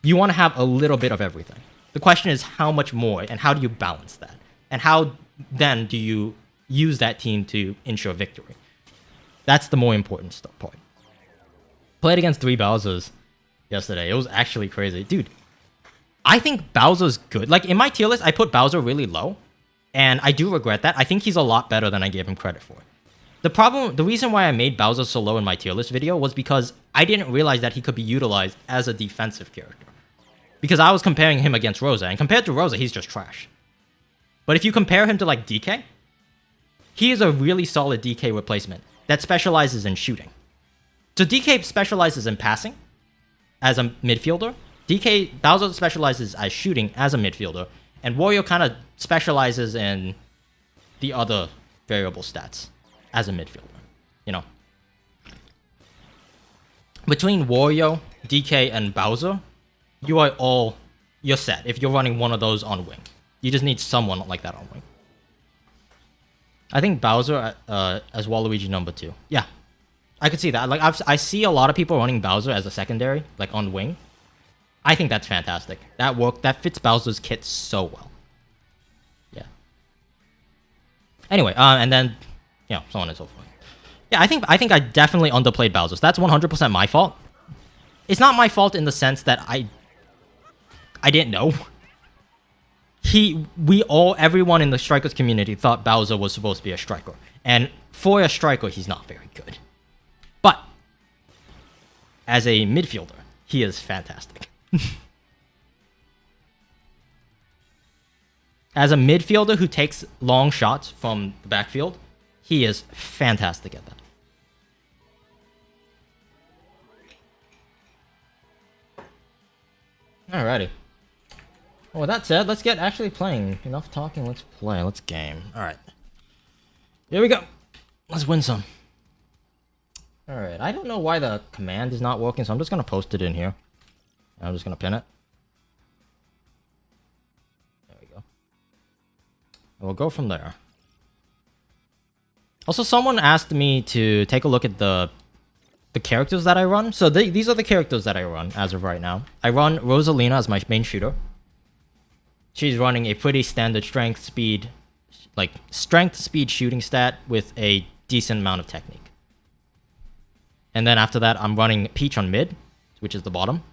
You want to have a little bit of everything. The question is how much more and how do you balance that? And how then do you use that team to ensure victory? That's the more important part. Played against 3 Bowsers yesterday. It was actually crazy. Dude, I think Bowser's good. Like, in my tier list, I put Bowser really low. And I do regret that. I think he's a lot better than I gave him credit for. The reason why I made Bowser so low in my tier list video was because I didn't realize that he could be utilized as a defensive character. Because I was comparing him against Rosa, and compared to Rosa, he's just trash. But if you compare him to, like, DK, he is a really solid DK replacement that specializes in shooting. So DK specializes in passing as a midfielder. Bowser specializes as shooting as a midfielder. And Wario kind of specializes in the other variable stats as a midfielder. You know. Between Wario, DK, and Bowser, you're set if you're running one of those on wing. You just need someone like that on wing. I think Bowser as Waluigi number 2. Yeah, I could see that. Like I see a lot of people running Bowser as a secondary, like on wing. I think that's fantastic. That fits Bowser's kit so well. Yeah. Anyway, and then, you know, so on and so forth. Yeah, I think I definitely underplayed Bowser. So that's 100% my fault. It's not my fault in the sense that I didn't know. Everyone in the Strikers community thought Bowser was supposed to be a striker. And for a striker, he's not very good. But as a midfielder, he is fantastic. As a midfielder who takes long shots from the backfield, he is fantastic at that. Alrighty. Well, with that said, let's get actually playing. Enough talking, let's play. Let's game. Alright. Here we go. Let's win some. Alright, I don't know why the command is not working, so I'm just going to post it in here. I'm just going to pin it. There we go. And we'll go from there. Also, someone asked me to take a look at the characters that I run. So these are the characters that I run as of right now. I run Rosalina as my main shooter. She's running a pretty standard strength, speed, shooting stat with a decent amount of technique. And then after that, I'm running Peach on mid, which is the bottom.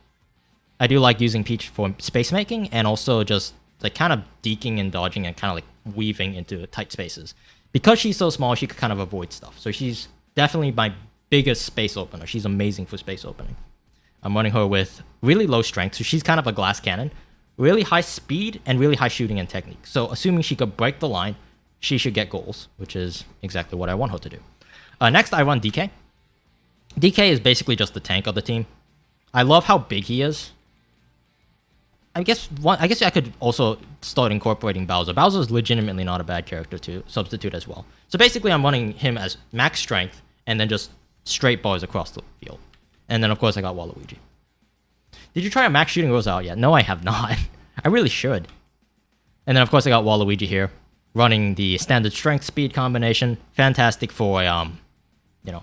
I do like using Peach for space making and also just like kind of deking and dodging and kind of like weaving into tight spaces. Because she's so small, she could kind of avoid stuff. So she's definitely my biggest space opener. She's amazing for space opening. I'm running her with really low strength, so she's kind of a glass cannon. Really high speed and really high shooting and technique. So assuming she could break the line, she should get goals, which is exactly what I want her to do. Next, I run DK. DK is basically just the tank of the team. I love how big he is. I guess I could also start incorporating Bowser. Bowser is legitimately not a bad character to substitute as well. So basically, I'm running him as max strength and then just straight bars across the field. And then, of course, I got Waluigi. Did you try a max shooting Rosa out yet? No, I have not. I really should. And then, of course, I got Waluigi here, running the standard strength speed combination. Fantastic for, you know.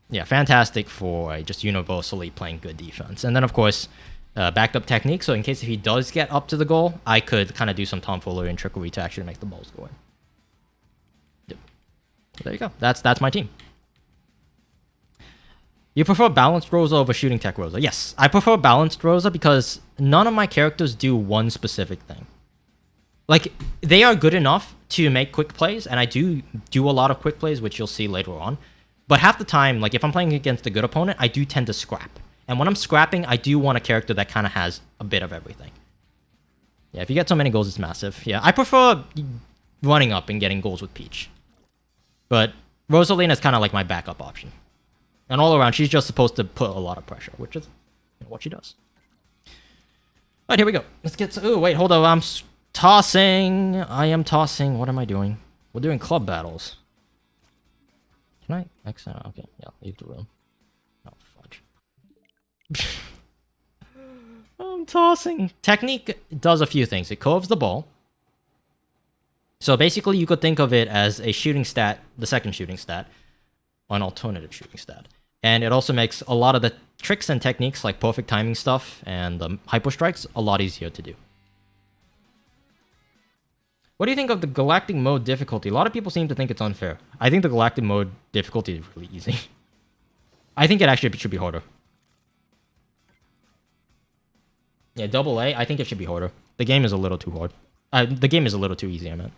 Yeah, fantastic for just universally playing good defense. And then, of course, backed up technique. So in case if he does get up to the goal, I could kind of do some tomfoolery and trickery to actually make the balls go in. Yep. There you go. That's my team. You prefer balanced Rosa over shooting tech Rosa? Yes, I prefer balanced Rosa because none of my characters do one specific thing. Like, they are good enough to make quick plays, and I do a lot of quick plays, which you'll see later on. But half the time, like, if I'm playing against a good opponent, I do tend to scrap. And when I'm scrapping, I do want a character that kind of has a bit of everything. Yeah, if you get so many goals, it's massive. Yeah, I prefer running up and getting goals with Peach. But Rosalina is kind of like my backup option. And all around, she's just supposed to put a lot of pressure, which is what she does. All right, here we go. Let's get to... Oh, wait, hold on. I'm tossing. I am tossing. What am I doing? We're doing club battles. Can I exit? Okay, yeah, leave the room. I'm tossing. Technique does a few things. It curves the ball. So basically, you could think of it as a shooting stat, the second shooting stat, an alternative shooting stat. And it also makes a lot of the tricks and techniques, like perfect timing stuff and hyper strikes, a lot easier to do. What do you think of the galactic mode difficulty? A lot of people seem to think it's unfair. I think the galactic mode difficulty is really easy. I think it actually should be harder. Yeah, double A, I think it should be harder. The game is a little too hard. The game is a little too easy, I meant.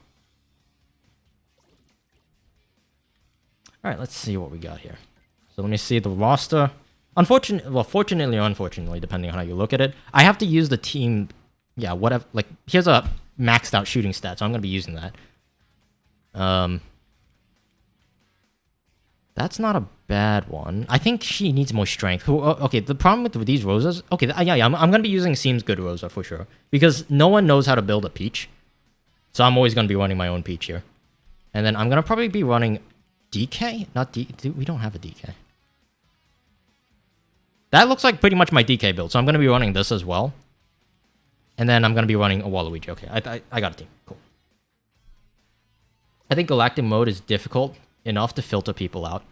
Alright, let's see what we got here. So let me see the roster. Fortunately or unfortunately, depending on how you look at it, I have to use the team. Yeah, whatever. Like, here's a maxed out shooting stat, so I'm going to be using that. That's not a bad one. I think she needs more strength. Okay, the problem with these Rosas... Okay, yeah, I'm going to be using Seems Good Rosa for sure. Because no one knows how to build a Peach. So I'm always going to be running my own Peach here. And then I'm going to probably be running DK? Not D... We don't have a DK. That looks like pretty much my DK build, so I'm going to be running this as well. And then I'm going to be running a Waluigi. Okay, I got a team. Cool. I think Galactic Mode is difficult enough to filter people out.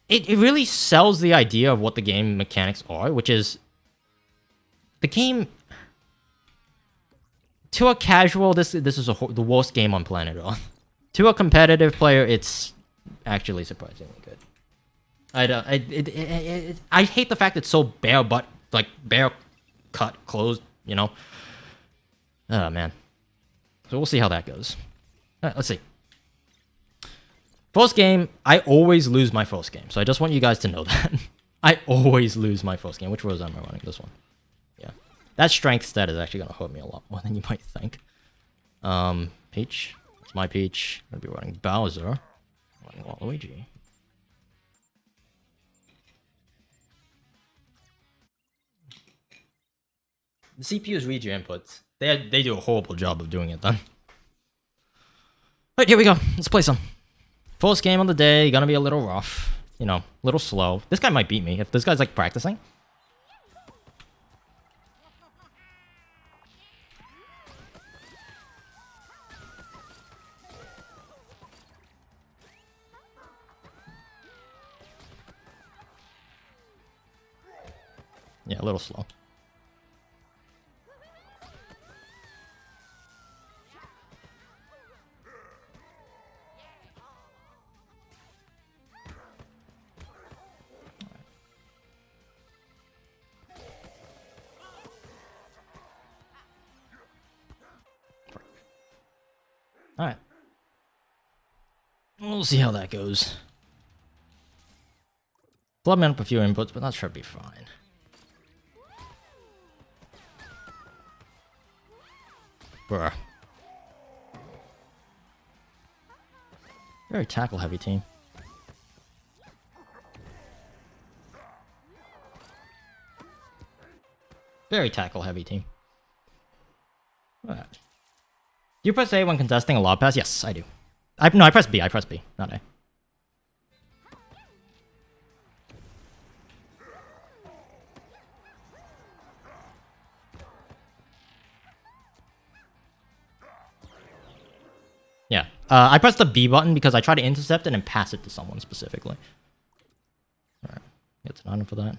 It really sells the idea of what the game mechanics are, which is... The game... To a casual, this is the worst game on planet Earth. To a competitive player, it's actually surprisingly good. I hate the fact it's so bare cut, closed, you know? Oh, man. So we'll see how that goes. Alright, let's see. First game, I always lose my first game. So I just want you guys to know that. I always lose my first game. Which Rose am I running? This one. Yeah. That strength stat is actually going to hurt me a lot more than you might think. Peach. It's my Peach. I'm going to be running Bowser. Running Waluigi. The CPUs read your inputs. They do a horrible job of doing it then. Alright, here we go. Let's play some. First game of the day, gonna be a little rough. You know, a little slow. This guy might beat me if this guy's like practicing. Yeah, a little slow. Alright. We'll see how that goes. Flood me up a few inputs, but that should be fine. Bruh. Very tackle heavy team. Very tackle heavy team. Alright. Do you press A when contesting a lob pass? Yes, I do. No, I press B. I press B, not A. Yeah. I press the B button because I try to intercept it and pass it to someone specifically. Alright. Get an item for that.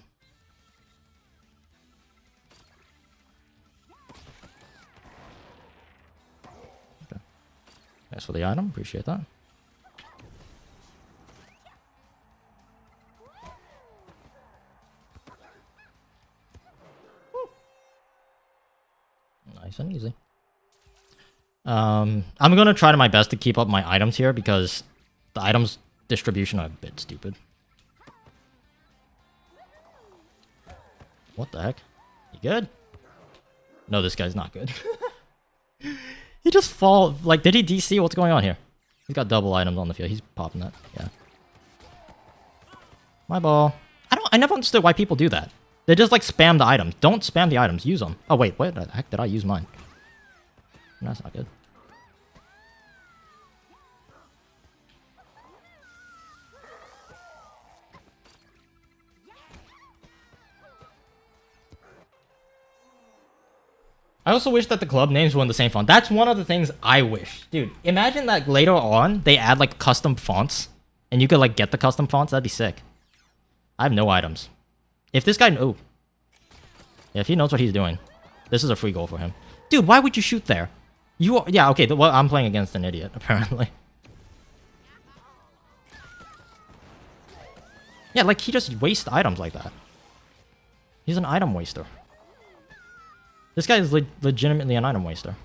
Okay. Thanks for the item. Appreciate that. Nice and easy. I'm gonna try my best to keep up my items here because the items distribution are a bit stupid. What the heck? You good? No, this guy's not good. He just fall. Like, did he DC? What's going on here? He's got double items on the field. He's popping that. Yeah. My ball. I never understood why people do that. They just like spam the items. Don't spam the items. Use them. Oh wait, what the heck did I use mine? That's not good. I also wish that the club names were in the same font. That's one of the things I wish. Dude, imagine that later on, they add, like, custom fonts. And you could, like, get the custom fonts. That'd be sick. I have no items. If this guy... Oh. Yeah, if he knows what he's doing. This is a free goal for him. Dude, why would you shoot there? You are... Yeah, okay. Well, I'm playing against an idiot, apparently. Yeah, like, he just wastes items like that. He's an item waster. This guy is legitimately an item waster.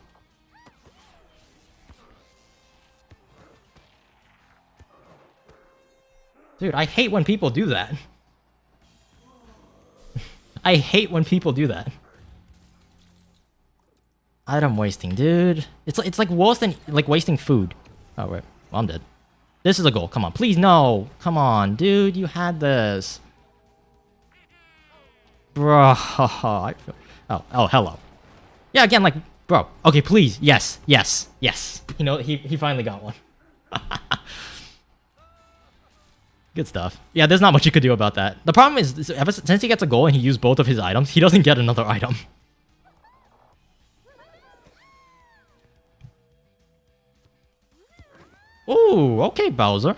Dude, I hate when people do that. I hate when people do that. Item wasting, dude. It's like worse than like wasting food. Oh, wait. Well, I'm dead. This is a goal. Come on. Please, no. Come on, dude. You had this. Bro. Oh, hello. Yeah, again, like, bro. Okay, please. Yes. You know, he finally got one. Good stuff. Yeah, there's not much you could do about that. The problem is, since he gets a goal and he used both of his items, he doesn't get another item. Ooh, okay, Bowser.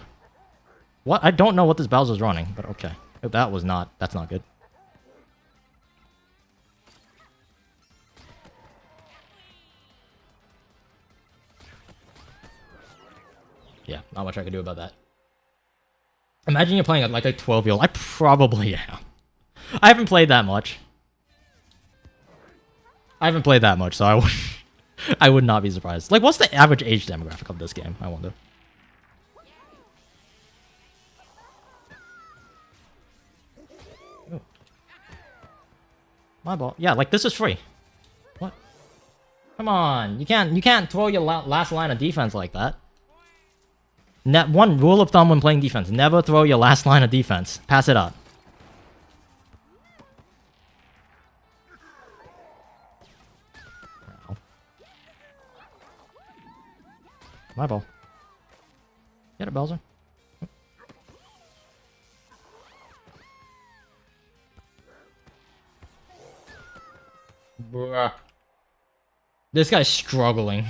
What? I don't know what this Bowser's running, but okay. That's not good. Yeah, not much I can do about that. Imagine you're playing like a 12-year-old. I probably am. I haven't played that much. So I would not be surprised. Like, what's the average age demographic of this game? I wonder. Ooh. My ball. Yeah, like this is free. What? Come on, you can't throw your last line of defense like that. One rule of thumb when playing defense: never throw your last line of defense. Pass it up. My ball. Get it, Bowser. Bruh. This guy's struggling.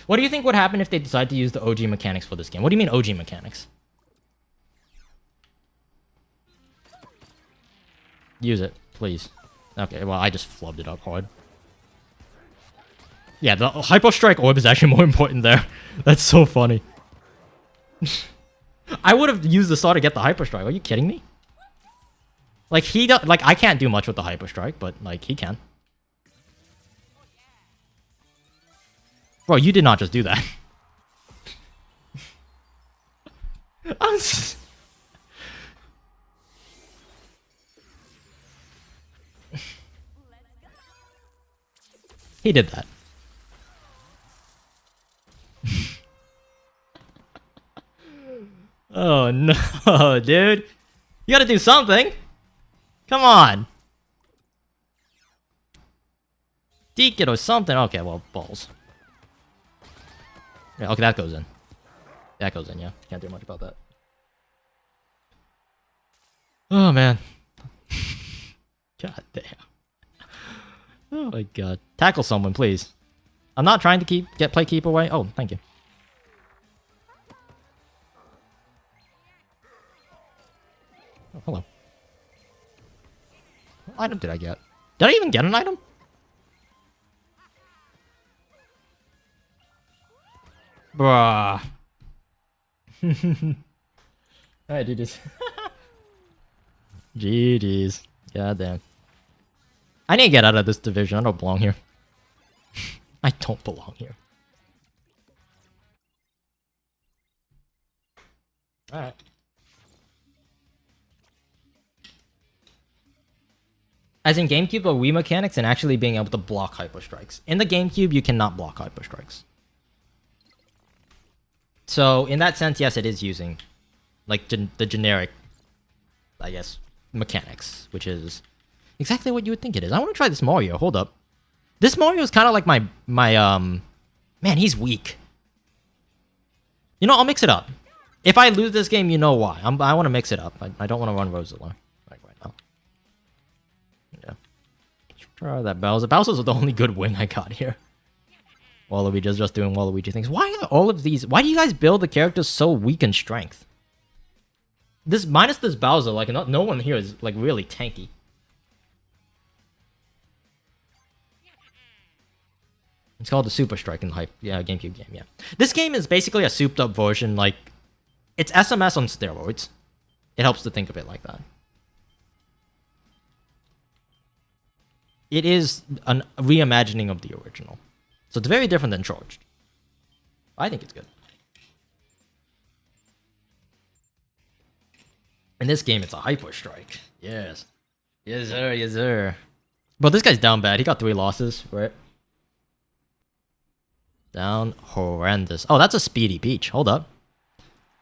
What do you think would happen if they decide to use the OG mechanics for this game? What do you mean OG mechanics? Use it, please. Okay, well, I just flubbed it up hard. Yeah, the Hyper Strike Orb is actually more important there. That's so funny. I would have used the Saw to get the Hyper Strike. Are you kidding me? Like, I can't do much with the Hyper Strike, but, like, he can. Bro, you did not just do that. He did that. Oh no, dude. You gotta do something. Come on. Deke it or something. Okay, well, balls. Yeah, okay, that goes in. That goes in, yeah. Can't do much about that. Oh, man. God damn. Oh my god. Tackle someone, please. I'm not trying to play keep away. Oh, thank you. Oh, hello. What item did I get? Did I even get an item? Bruh. Alright, GG's. GG's. God damn. I need to get out of this division. I don't belong here. I don't belong here. Alright. As in GameCube, the Wii mechanics and actually being able to block Hyper Strikes. In the GameCube, you cannot block Hyper Strikes. So, in that sense, yes, it is using, like, the generic, I guess, mechanics, which is exactly what you would think it is. I want to try this Mario. Hold up. This Mario is kind of like my, man, he's weak. You know, I'll mix it up. If I lose this game, you know why. I want to mix it up. I don't want to run Rose alone. Like, right now. Yeah. Try that Bowser. Bowser's the only good wing I got here. Waluigi's just doing Waluigi things. Why are all of these... Why do you guys build the characters so weak in strength? This minus this Bowser, like no one here is like really tanky. It's called the Super Strike in the GameCube game, yeah. This game is basically a souped up version, like... It's SMS on steroids. It helps to think of it like that. It is a reimagining of the original. So it's very different than Charged. I think it's good. In this game, it's a Hyper Strike. Yes. Yes, sir, yes, sir. But this guy's down bad. He got 3 losses, right? Down horrendous. Oh, that's a Speedy Peach. Hold up.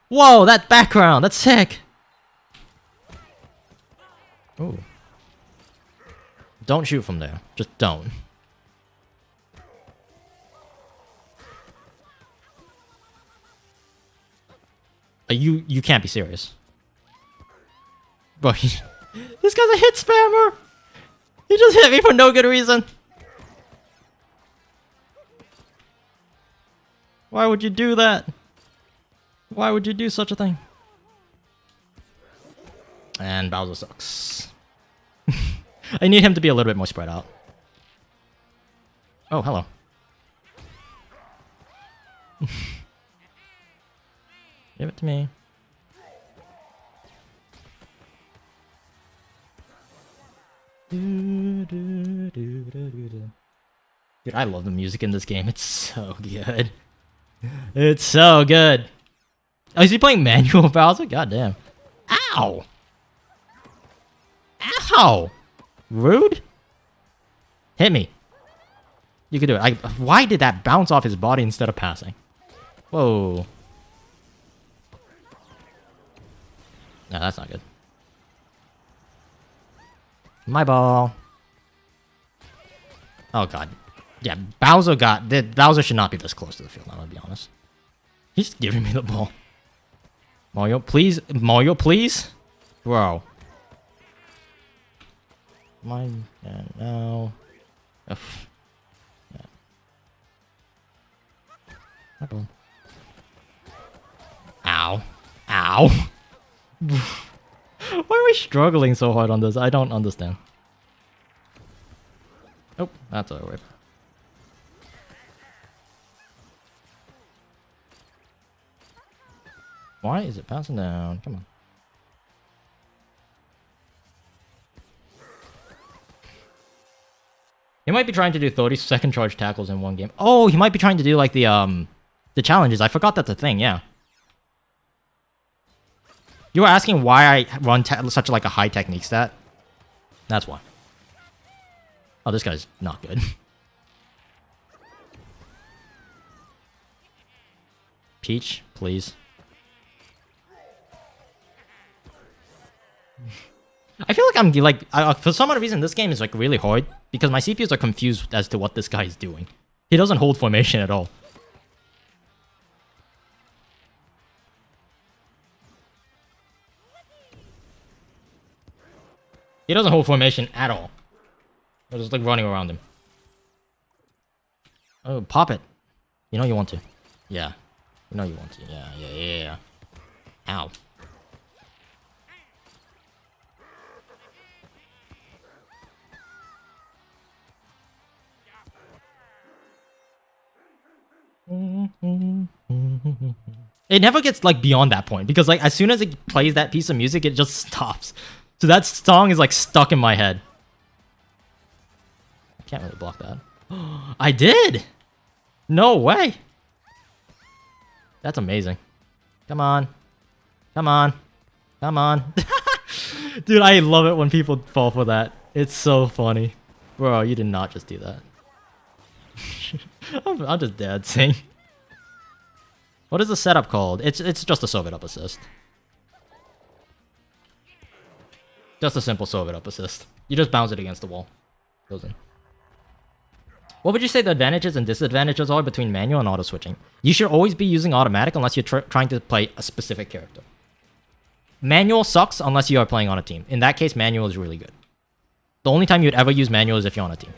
Whoa, that background. That's sick. Ooh. Don't shoot from there. Just don't. You can't be serious. Bro, this guy's a hit spammer! He just hit me for no good reason. Why would you do that? Why would you do such a thing? And Bowser sucks. I need him to be a little bit more spread out. Oh, hello. Give it to me. Dude, I love the music in this game. It's so good. It's so good. Oh, is he playing manual Bowser? God damn. Ow! Ow! Rude? Hit me. You can do it. Why did that bounce off his body instead of passing? Whoa. No, that's not good. My ball. Oh god. Yeah, Bowser Bowser should not be this close to the field, I'm gonna be honest. He's giving me the ball. Mario, please. Mario, please. Bro. Mine. Yeah, no. Ugh. Yeah. My ball. Ow. Ow. Why are we struggling so hard on this? I don't understand. Oh, that's a rip. Why is it passing down? Come on. He might be trying to do 30-second charge tackles in one game. Oh, he might be trying to do like the challenges. I forgot that's a thing, yeah. You were asking why I run such like a high technique stat? That's why. Oh, this guy's not good. Peach, please. I feel like I'm like for some odd reason this game is like really hard because my CPUs are confused as to what this guy is doing. He doesn't hold formation at all. He doesn't hold formation at all. They're just like running around him. Oh, pop it. You know you want to. Yeah. You know you want to. Yeah. Ow. It never gets like beyond that point because like as soon as it plays that piece of music, it just stops. So that song is like stuck in my head. I can't really block that. I did! No way! That's amazing. Come on. Come on. Come on. Dude, I love it when people fall for that. It's so funny. Bro, you did not just do that. I'm just dancing. What is the setup called? It's just a Soviet up assist. Just a simple Soviet up assist. You just bounce it against the wall. Goes in. What would you say the advantages and disadvantages are between manual and auto switching? You should always be using automatic unless you're trying to play a specific character. Manual sucks unless you are playing on a team. In that case, manual is really good. The only time you'd ever use manual is if you're on a team.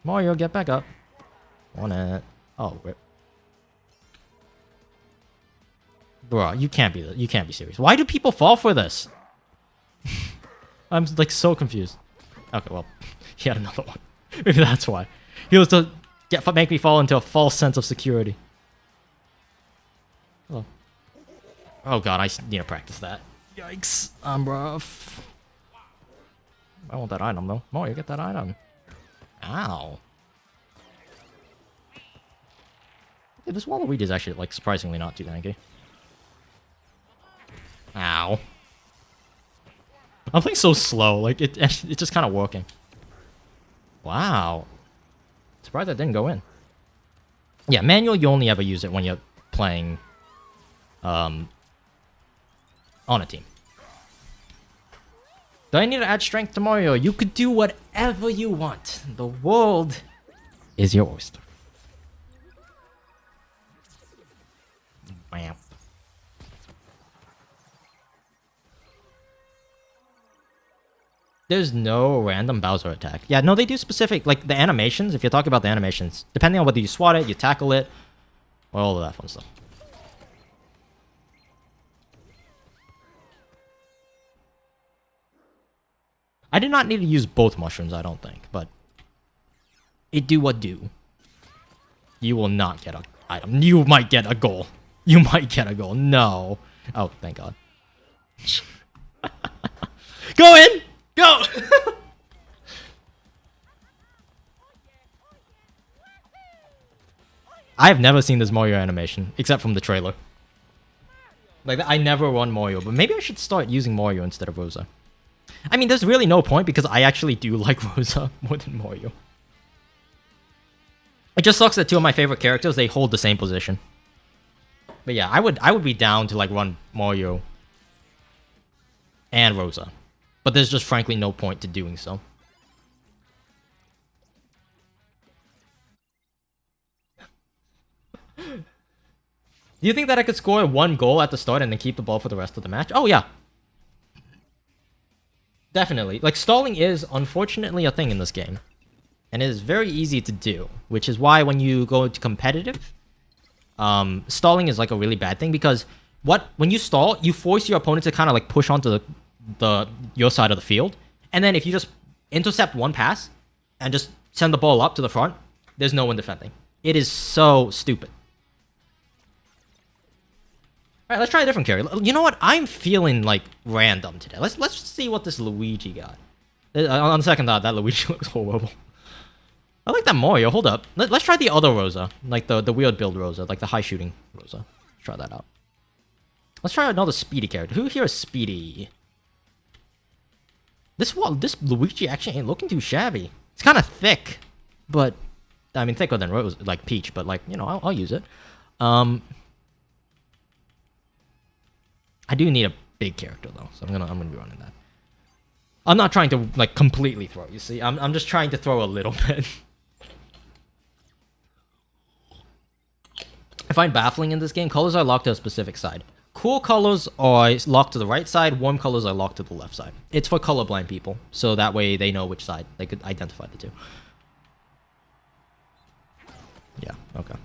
Mario, get back up. On it. Oh, rip. Bro, you can't be serious. Why do people fall for this? I'm like so confused. Okay, well, he had another one. Maybe that's why. He was to make me fall into a false sense of security. Oh. Oh god, I need to practice that. Yikes, I'm rough. I want that item though. Mario, get that item. Ow. Yeah, this Waluigi is actually like surprisingly not too tanky. Ow. I'm playing so slow, like it's just kind of working. Wow. Surprised that didn't go in. Yeah, manual, you only ever use it when you're playing on a team. Do I need to add strength to Mario? You could do whatever you want. The world is your oyster. Bam. There's no random Bowser attack. Yeah, no, they do specific, like the animations, if you're talking about the animations, depending on whether you swat it, you tackle it, or all of that fun stuff. I did not need to use both mushrooms, I don't think, but it do what do. You will not get an item. You might get a goal. You might get a goal. No. Oh, thank God. Go in! Go! I have never seen this Mario animation, except from the trailer. Like, I never run Mario, but maybe I should start using Mario instead of Rosa. I mean, there's really no point because I actually do like Rosa more than Mario. It just sucks that two of my favorite characters, they hold the same position. But yeah, I would be down to like run Mario and Rosa. But there's just frankly no point to doing so. Do you think that I could score one goal at the start and then keep the ball for the rest of the match? Oh, yeah. Definitely. Like, stalling is unfortunately a thing in this game. And it is very easy to do. Which is why when you go to competitive, stalling is like a really bad thing. Because when you stall, you force your opponent to kind of like push onto your side of the field. And then if you just intercept one pass and just send the ball up to the front, there's no one defending. It is so stupid. Alright, let's try a different character. You know what? I'm feeling, like, random today. Let's see what this Luigi got. On the second thought, that Luigi looks horrible. I like that Mario. Hold up. Let's try the other Rosa. Like, the weird build Rosa. Like, the high-shooting Rosa. Let's try that out. Let's try another Speedy character. Who here is Speedy? This Luigi actually ain't looking too shabby. It's kind of thick. But, I mean, thicker than Rose, like Peach. But, like, you know, I'll use it. I do need a big character though, so I'm gonna be running that. I'm not trying to like completely throw, you see. I'm just trying to throw a little bit. I find baffling in this game, colors are locked to a specific side. Cool colors are locked to the right side, warm colors are locked to the left side. It's for colorblind people, so that way they know which side. They could identify the two. Yeah, okay.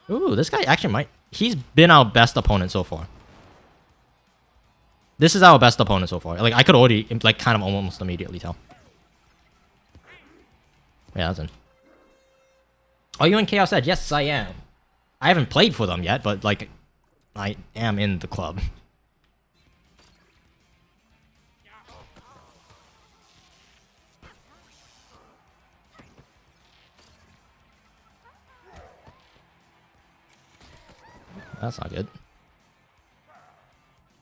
Ooh, this guy actually might... He's been our best opponent so far. This is our best opponent so far. Like, I could already, like, kind of almost immediately tell. Yeah, that's in. Are you in Chaos Edge? Yes, I am. I haven't played for them yet, but, like, I am in the club. That's not good.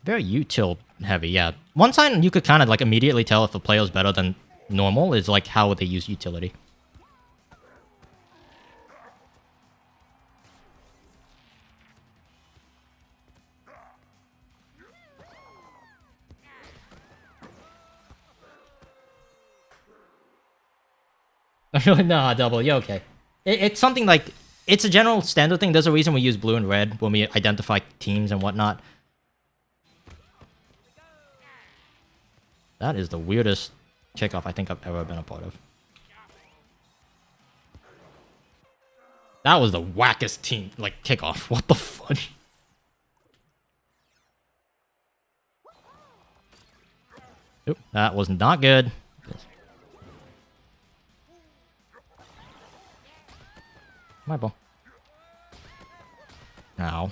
Very util heavy, yeah. One sign you could kind of like immediately tell if a player's better than normal is like how they use utility. I feel like, nah, double, you okay. It's something like... It's a general standard thing. There's a reason we use blue and red when we identify teams and whatnot. That is the weirdest kickoff I think I've ever been a part of. That was the wackest team, like, kickoff. What the fudge? Oop, that was not good. My ball. Ow.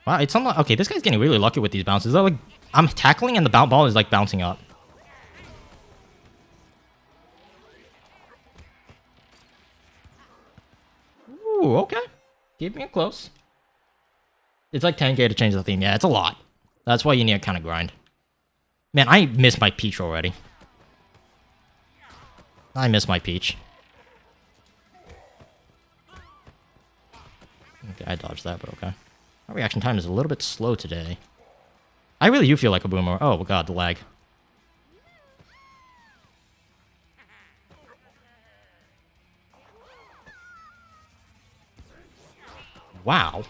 Wow, it's unlike, okay, this guy's getting really lucky with these bounces. They're like, I'm tackling and the ball is like bouncing up. Ooh, okay. Keeping it close. It's like 10k to change the theme. Yeah, it's a lot. That's why you need to kind of grind. Man, I miss my Peach already. I miss my Peach. Okay, I dodged that, but okay. My reaction time is a little bit slow today. I really do feel like a boomer. Oh god, the lag. Wow.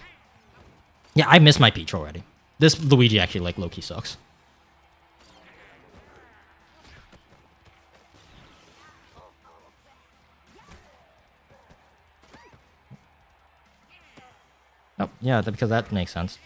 Yeah, I miss my Peach already. This Luigi actually, like, low-key sucks. Oh, yeah, because that makes sense.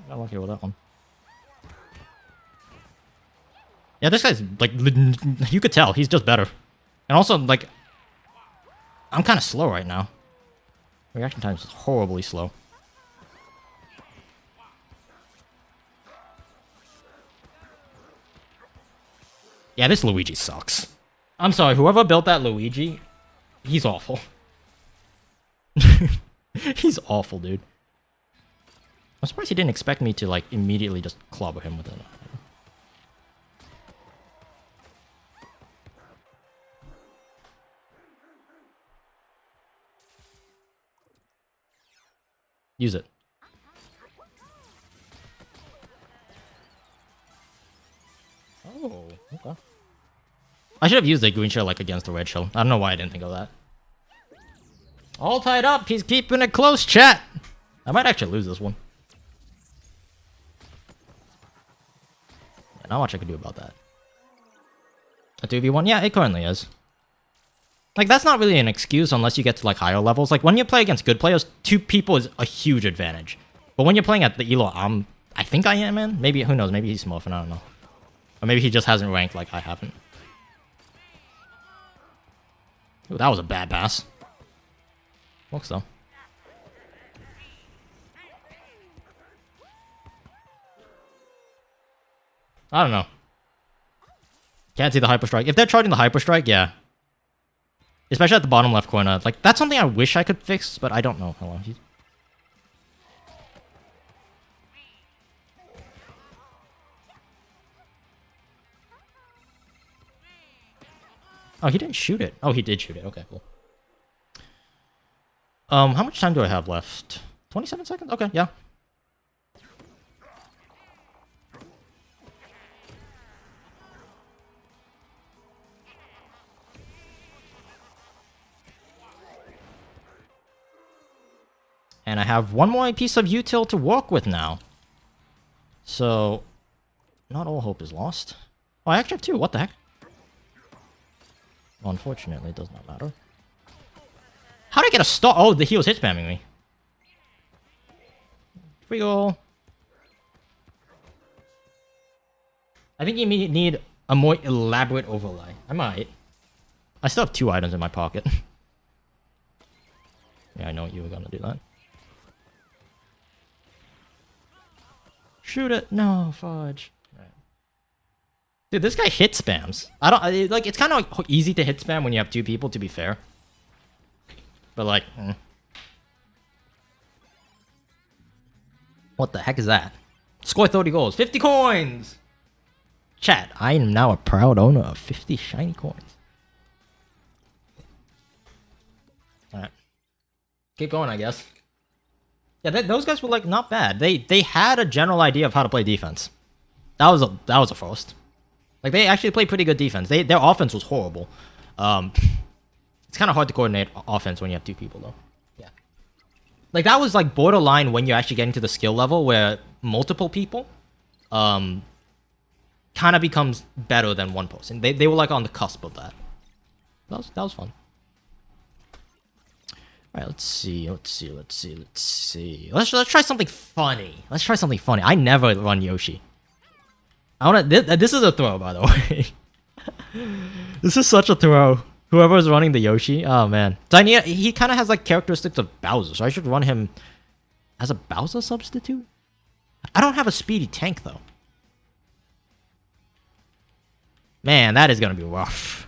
Got lucky with that one. Yeah, this guy's, like, you could tell, he's just better. And also, like, I'm kind of slow right now. Reaction time is horribly slow. Yeah, this Luigi sucks. I'm sorry, whoever built that Luigi, he's awful. He's awful, dude. I'm surprised he didn't expect me to, like, immediately just clobber him with it. Use it. Oh, okay. I should have used the green shell, like, against the red shell. I don't know why I didn't think of that. All tied up. He's keeping it close, chat. I might actually lose this one. Yeah, not much I could do about that. A 2v1? Yeah, it currently is. Like, that's not really an excuse unless you get to, like, higher levels. Like, when you play against good players, 2 people is a huge advantage. But when you're playing at the elo I think I am in. Maybe, who knows, maybe he's smurfing, I don't know. Or maybe he just hasn't ranked like I haven't. Ooh, that was a bad pass. Looks though. I don't know. Can't see the hyper strike. If they're charging the hyper strike, yeah. Especially at the bottom left corner. Like, that's something I wish I could fix, but I don't know. Hold on. Oh, he didn't shoot it. Oh, he did shoot it. Okay, cool. How much time do I have left? 27 seconds? Okay, yeah. And I have one more piece of util to work with now. So, not all hope is lost. Oh, I actually have 2. What the heck? Well, unfortunately, it does not matter. How did I get a stop? Oh, he was hit spamming me. Free goal. I think you need a more elaborate overlay. I might. I still have 2 items in my pocket. Yeah, I know you were gonna do that. Shoot it! No, fudge. Right. Dude, this guy hit spams. I don't like. It's kind of like easy to hit spam when you have 2 people. To be fair, but like, what the heck is that? Score 30 goals, 50 coins. Chat, I am now a proud owner of 50 shiny coins. keep going, I guess. Yeah, those guys were like not bad. They had a general idea of how to play defense. That was a first. Like they actually played pretty good defense. Their offense was horrible. It's kind of hard to coordinate offense when you have two people though. Yeah. Like that was like borderline when you're actually getting to the skill level where multiple people kind of becomes better than one person. They were like on the cusp of that. That was fun. All right, let's see. Let's try something funny. I never run Yoshi. This is a throw, by the way. This is such a throw. Whoever's running the Yoshi, oh man. He kind of has like characteristics of Bowser, so I should run him as a Bowser substitute. I don't have a speedy tank though. Man, that is gonna be rough.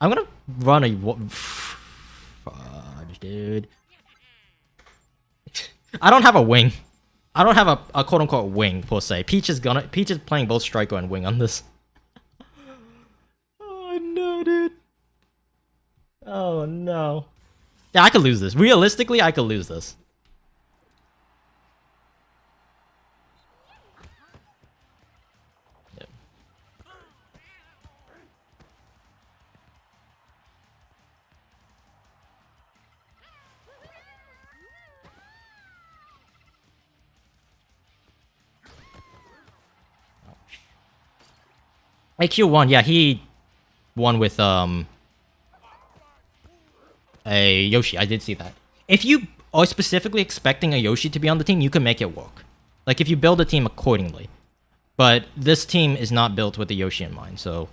I'm gonna run a fudge, dude. I don't have a wing. I don't have a quote unquote wing per se. Peach is playing both striker and wing on this. Oh no, dude. Oh no. Yeah, I could lose this. Realistically, I could lose this. Yep. IQ won. Yeah, he won with a Yoshi. I did see that. If you are specifically expecting a Yoshi to be on the team, you can make it work. Like if you build a team accordingly. But this team is not built with the Yoshi in mind, so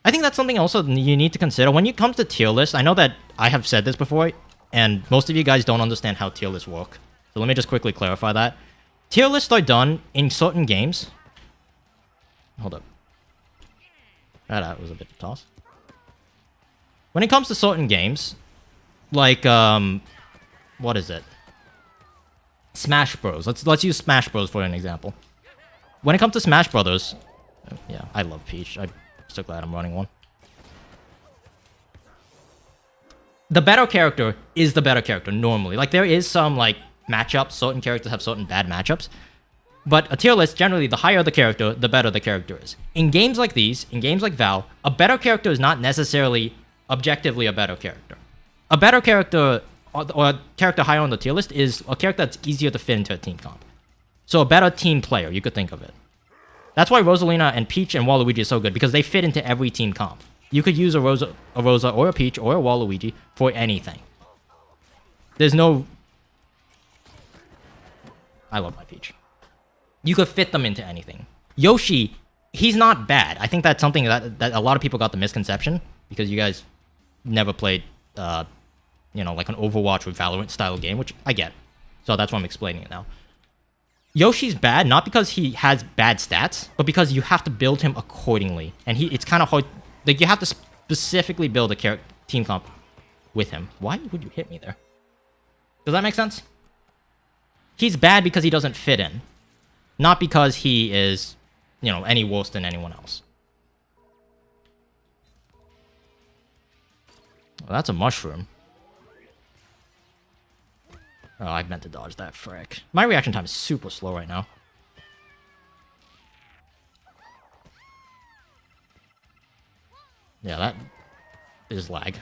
I think that's something also you need to consider when it comes to tier lists. I know that I have said this before, and most of you guys don't understand how tier lists work. So let me just quickly clarify that. Tier lists are done in certain games. Hold up. That was a bit of a toss. When it comes to certain games, like what is it? Smash Bros. Let's use Smash Bros for an example. When it comes to Smash Brothers, yeah, I love Peach. I'm so glad I'm running one. The better character is the better character normally. Like there is some like matchups. Certain characters have certain bad matchups. But a tier list, generally, the higher the character, the better the character is. In games like these, in games like Val, a better character is not necessarily objectively a better character. A better character, or a character higher on the tier list, is a character that's easier to fit into a team comp. So a better team player, you could think of it. That's why Rosalina and Peach and Waluigi are so good, because they fit into every team comp. You could use a Rosa or a Peach or a Waluigi for anything. There's no... I love my Peach. You could fit them into anything. Yoshi, he's not bad. I think that's something that a lot of people got the misconception, because you guys never played, like an Overwatch or Valorant style game, which I get. So that's why I'm explaining it now. Yoshi's bad, not because he has bad stats, but because you have to build him accordingly. And it's kind of hard. Like, you have to specifically build a team comp with him. Why would you hit me there? Does that make sense? He's bad because he doesn't fit in. Not because he is, any worse than anyone else. Well, that's a mushroom. Oh, I meant to dodge that, frick. My reaction time is super slow right now. Yeah, that is lag.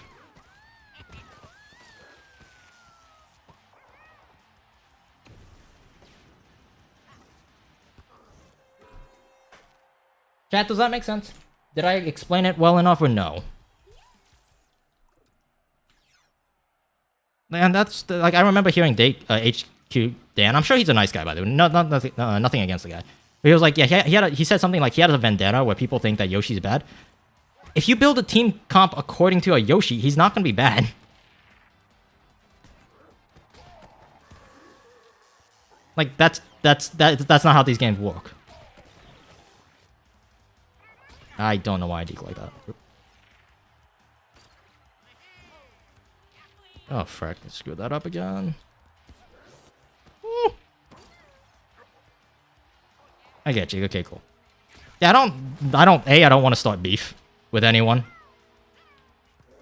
Chat, does that make sense? Did I explain it well enough or no? And that's like I remember hearing HQ Dan. I'm sure he's a nice guy, by the way. Nothing against the guy. But he was like, yeah, he said something like he had a vendetta where people think that Yoshi's bad. If you build a team comp according to a Yoshi, he's not gonna be bad. Like that's not how these games work. I don't know why I deke like that. Oh, frick. I screwed that up again. Woo. I get you. Okay, cool. Yeah, I don't want to start beef with anyone.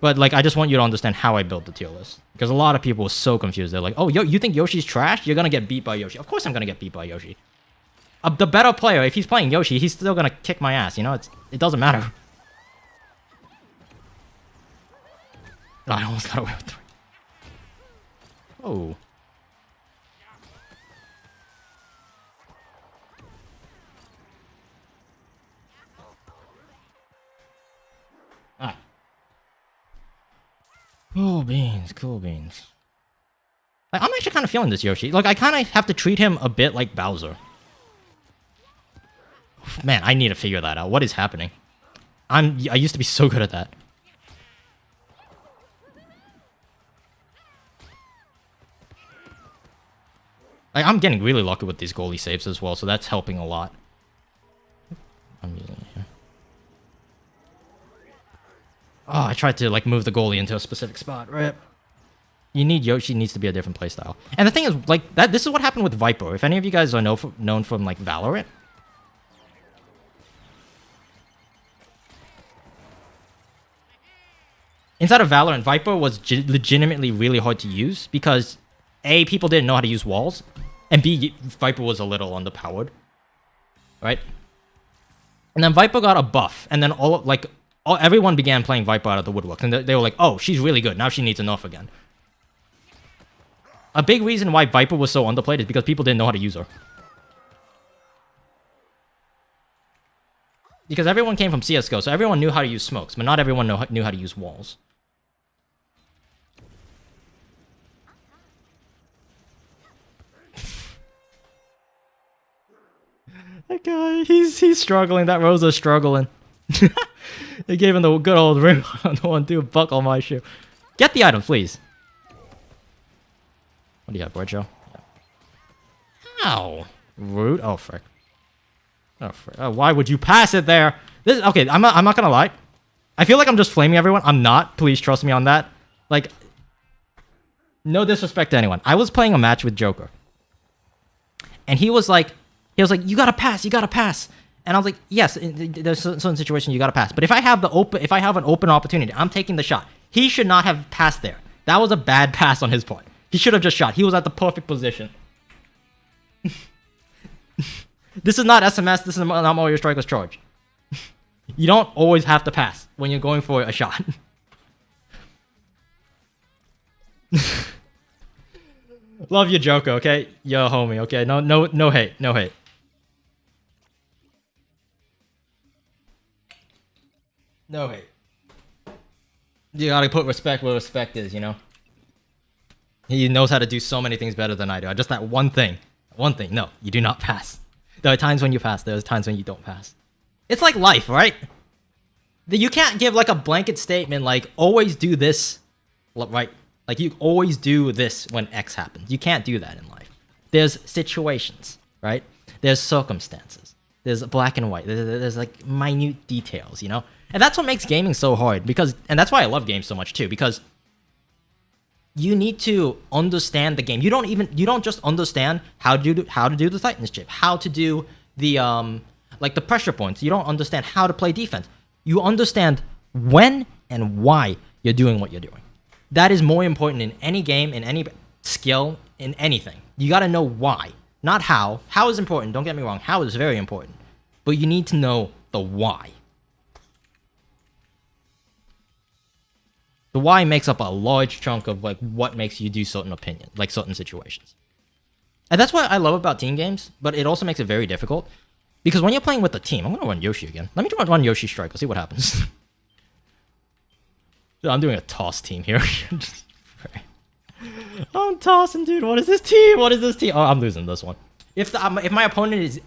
But, like, I just want you to understand how I built the tier list. Because a lot of people are so confused. They're like, oh, yo, you think Yoshi's trash? You're gonna get beat by Yoshi. Of course I'm gonna get beat by Yoshi. The better player, if he's playing Yoshi, he's still gonna kick my ass, you know? It doesn't matter. Oh, I almost got away with 3. Oh. Ah. Cool beans, cool beans. Like, I'm actually kind of feeling this Yoshi. Like, I kind of have to treat him a bit like Bowser. Man, I need to figure that out. What is happening? I used to be so good at that. Like, I'm getting really lucky with these goalie saves as well, so that's helping a lot. I'm using it here. Oh, I tried to, like, move the goalie into a specific spot. Right. You need Yoshi needs to be a different playstyle. And the thing is, like, this is what happened with Viper. If any of you guys are known from, like, Valorant. Inside of Valorant, Viper was legitimately really hard to use because A, people didn't know how to use walls, and B, Viper was a little underpowered. Right? And then Viper got a buff, and then everyone began playing Viper out of the woodwork, and they were like, oh, she's really good, now she needs a nerf again. A big reason why Viper was so underplayed is because people didn't know how to use her. Because everyone came from CSGO, so everyone knew how to use smokes, but not everyone knew how to use walls. That guy, he's struggling. That Rosa's struggling. They gave him the good old rim on the 1-2 buck on my shoe. Get the item, please. What do you have, Boyd Joe? Ow. Rude. Oh, frick. Oh, frick. Oh, why would you pass it there? Okay, I'm not gonna lie. I feel like I'm just flaming everyone. I'm not. Please trust me on that. Like, no disrespect to anyone. I was playing a match with Joker. And he was like, you gotta pass, you gotta pass. And I was like, yes, there's certain situations you gotta pass. But if I have an open opportunity, I'm taking the shot. He should not have passed there. That was a bad pass on his part. He should have just shot. He was at the perfect position. This is not SMS. This is not Mario Strikers Charge. You don't always have to pass when you're going for a shot. Love you, Joker, okay? You're a homie, okay? No hate, no hate. No hate. You gotta put respect where respect is, you know? He knows how to do so many things better than I do. Just that one thing. One thing. No, you do not pass. There are times when you pass. There are times when you don't pass. It's like life, right? You can't give like a blanket statement like, always do this, right? Like, you always do this when X happens. You can't do that in life. There's situations, right? There's circumstances. There's black and white. There's like minute details, you know? And that's what makes gaming so hard and that's why I love games so much too, because you need to understand the game. You don't just understand how to do the Titan's chip, how to do the like the pressure points. You don't understand how to play defense. You understand when and why you're doing what you're doing. That is more important in any game, in any skill, in anything. You got to know why, not how. How is important, don't get me wrong. How is very important. But you need to know the why. The why makes up a large chunk of like what makes you do certain opinions, like certain situations. And that's what I love about team games, but it also makes it very difficult. Because when you're playing with a team, I'm going to run Yoshi again. Let me run Yoshi Strike. Let's see what happens. Dude, I'm doing a toss team here. I'm tossing, dude. What is this team? What is this team? Oh, I'm losing this one. If my opponent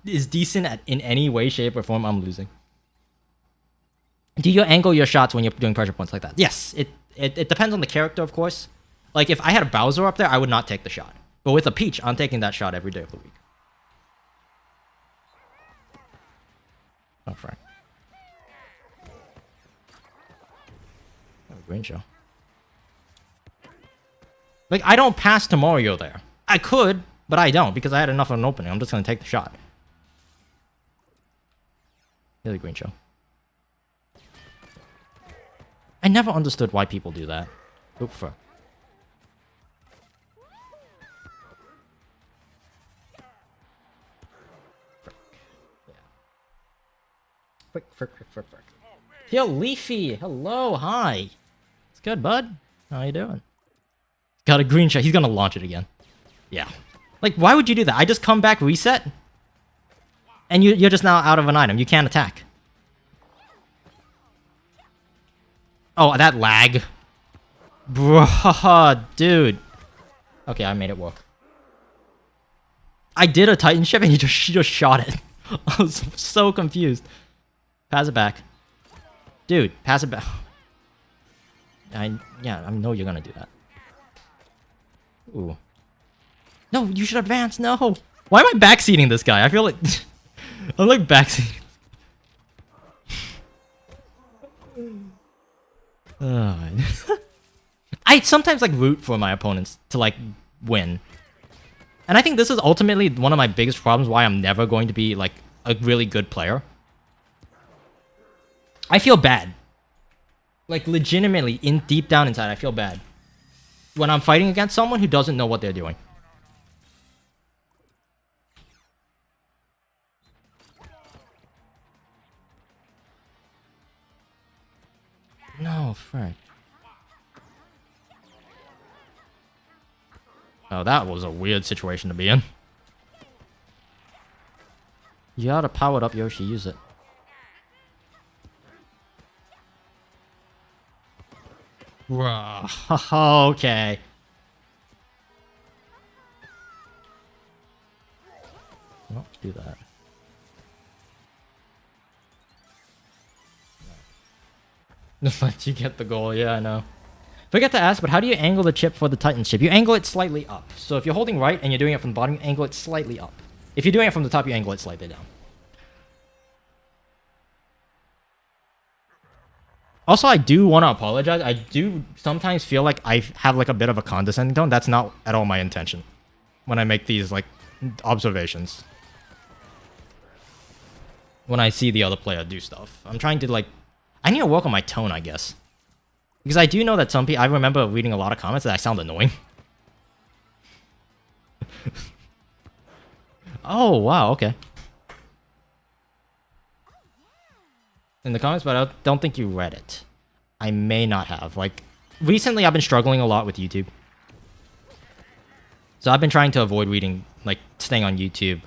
is decent in any way, shape, or form, I'm losing. Do you angle your shots when you're doing pressure points like that? Yes. It depends on the character, of course. Like, if I had a Bowser up there, I would not take the shot. But with a Peach, I'm taking that shot every day of the week. Oh, Frank. Oh, green show. Like, I don't pass to Mario there. I could, but I don't, because I had enough of an opening. I'm just going to take the shot. Here's a green show. I never understood why people do that. Oop, fuck. Frick. Yo, Leafy! Hello, hi! It's good, bud. How you doing? Got a green shot. He's gonna launch it again. Yeah. Like, why would you do that? I just come back, reset, and you're just now out of an item. You can't attack. Oh, that lag. Bruh, dude. Okay, I made it work. I did a Titan ship and he just shot it. I was so confused. Pass it back. Dude, pass it back. I know you're gonna do that. Ooh. No, you should advance, no! Why am I backseating this guy? I feel like... I'm like backseating. I sometimes like root for my opponents to like win. And I think this is ultimately one of my biggest problems why I'm never going to be like a really good player. I feel bad. Like legitimately, deep down inside, I feel bad. When I'm fighting against someone who doesn't know what they're doing. No, frick. Oh, that was a weird situation to be in. You gotta power it up, Yoshi. Use it. Okay. Don't do that. Just let you get the goal. Yeah, I know. Forget to ask, but how do you angle the chip for the Titan chip? You angle it slightly up. So if you're holding right and you're doing it from the bottom, you angle it slightly up. If you're doing it from the top, you angle it slightly down. Also, I do want to apologize. I do sometimes feel like I have like a bit of a condescending tone. That's not at all my intention when I make these like observations. When I see the other player do stuff. I'm trying to like... I need to work on my tone, I guess. Because I do know that some people... I remember reading a lot of comments that I sound annoying. Oh, wow, okay. In the comments, but I don't think you read it. I may not have. Like, recently I've been struggling a lot with YouTube. So I've been trying to avoid reading, like, staying on YouTube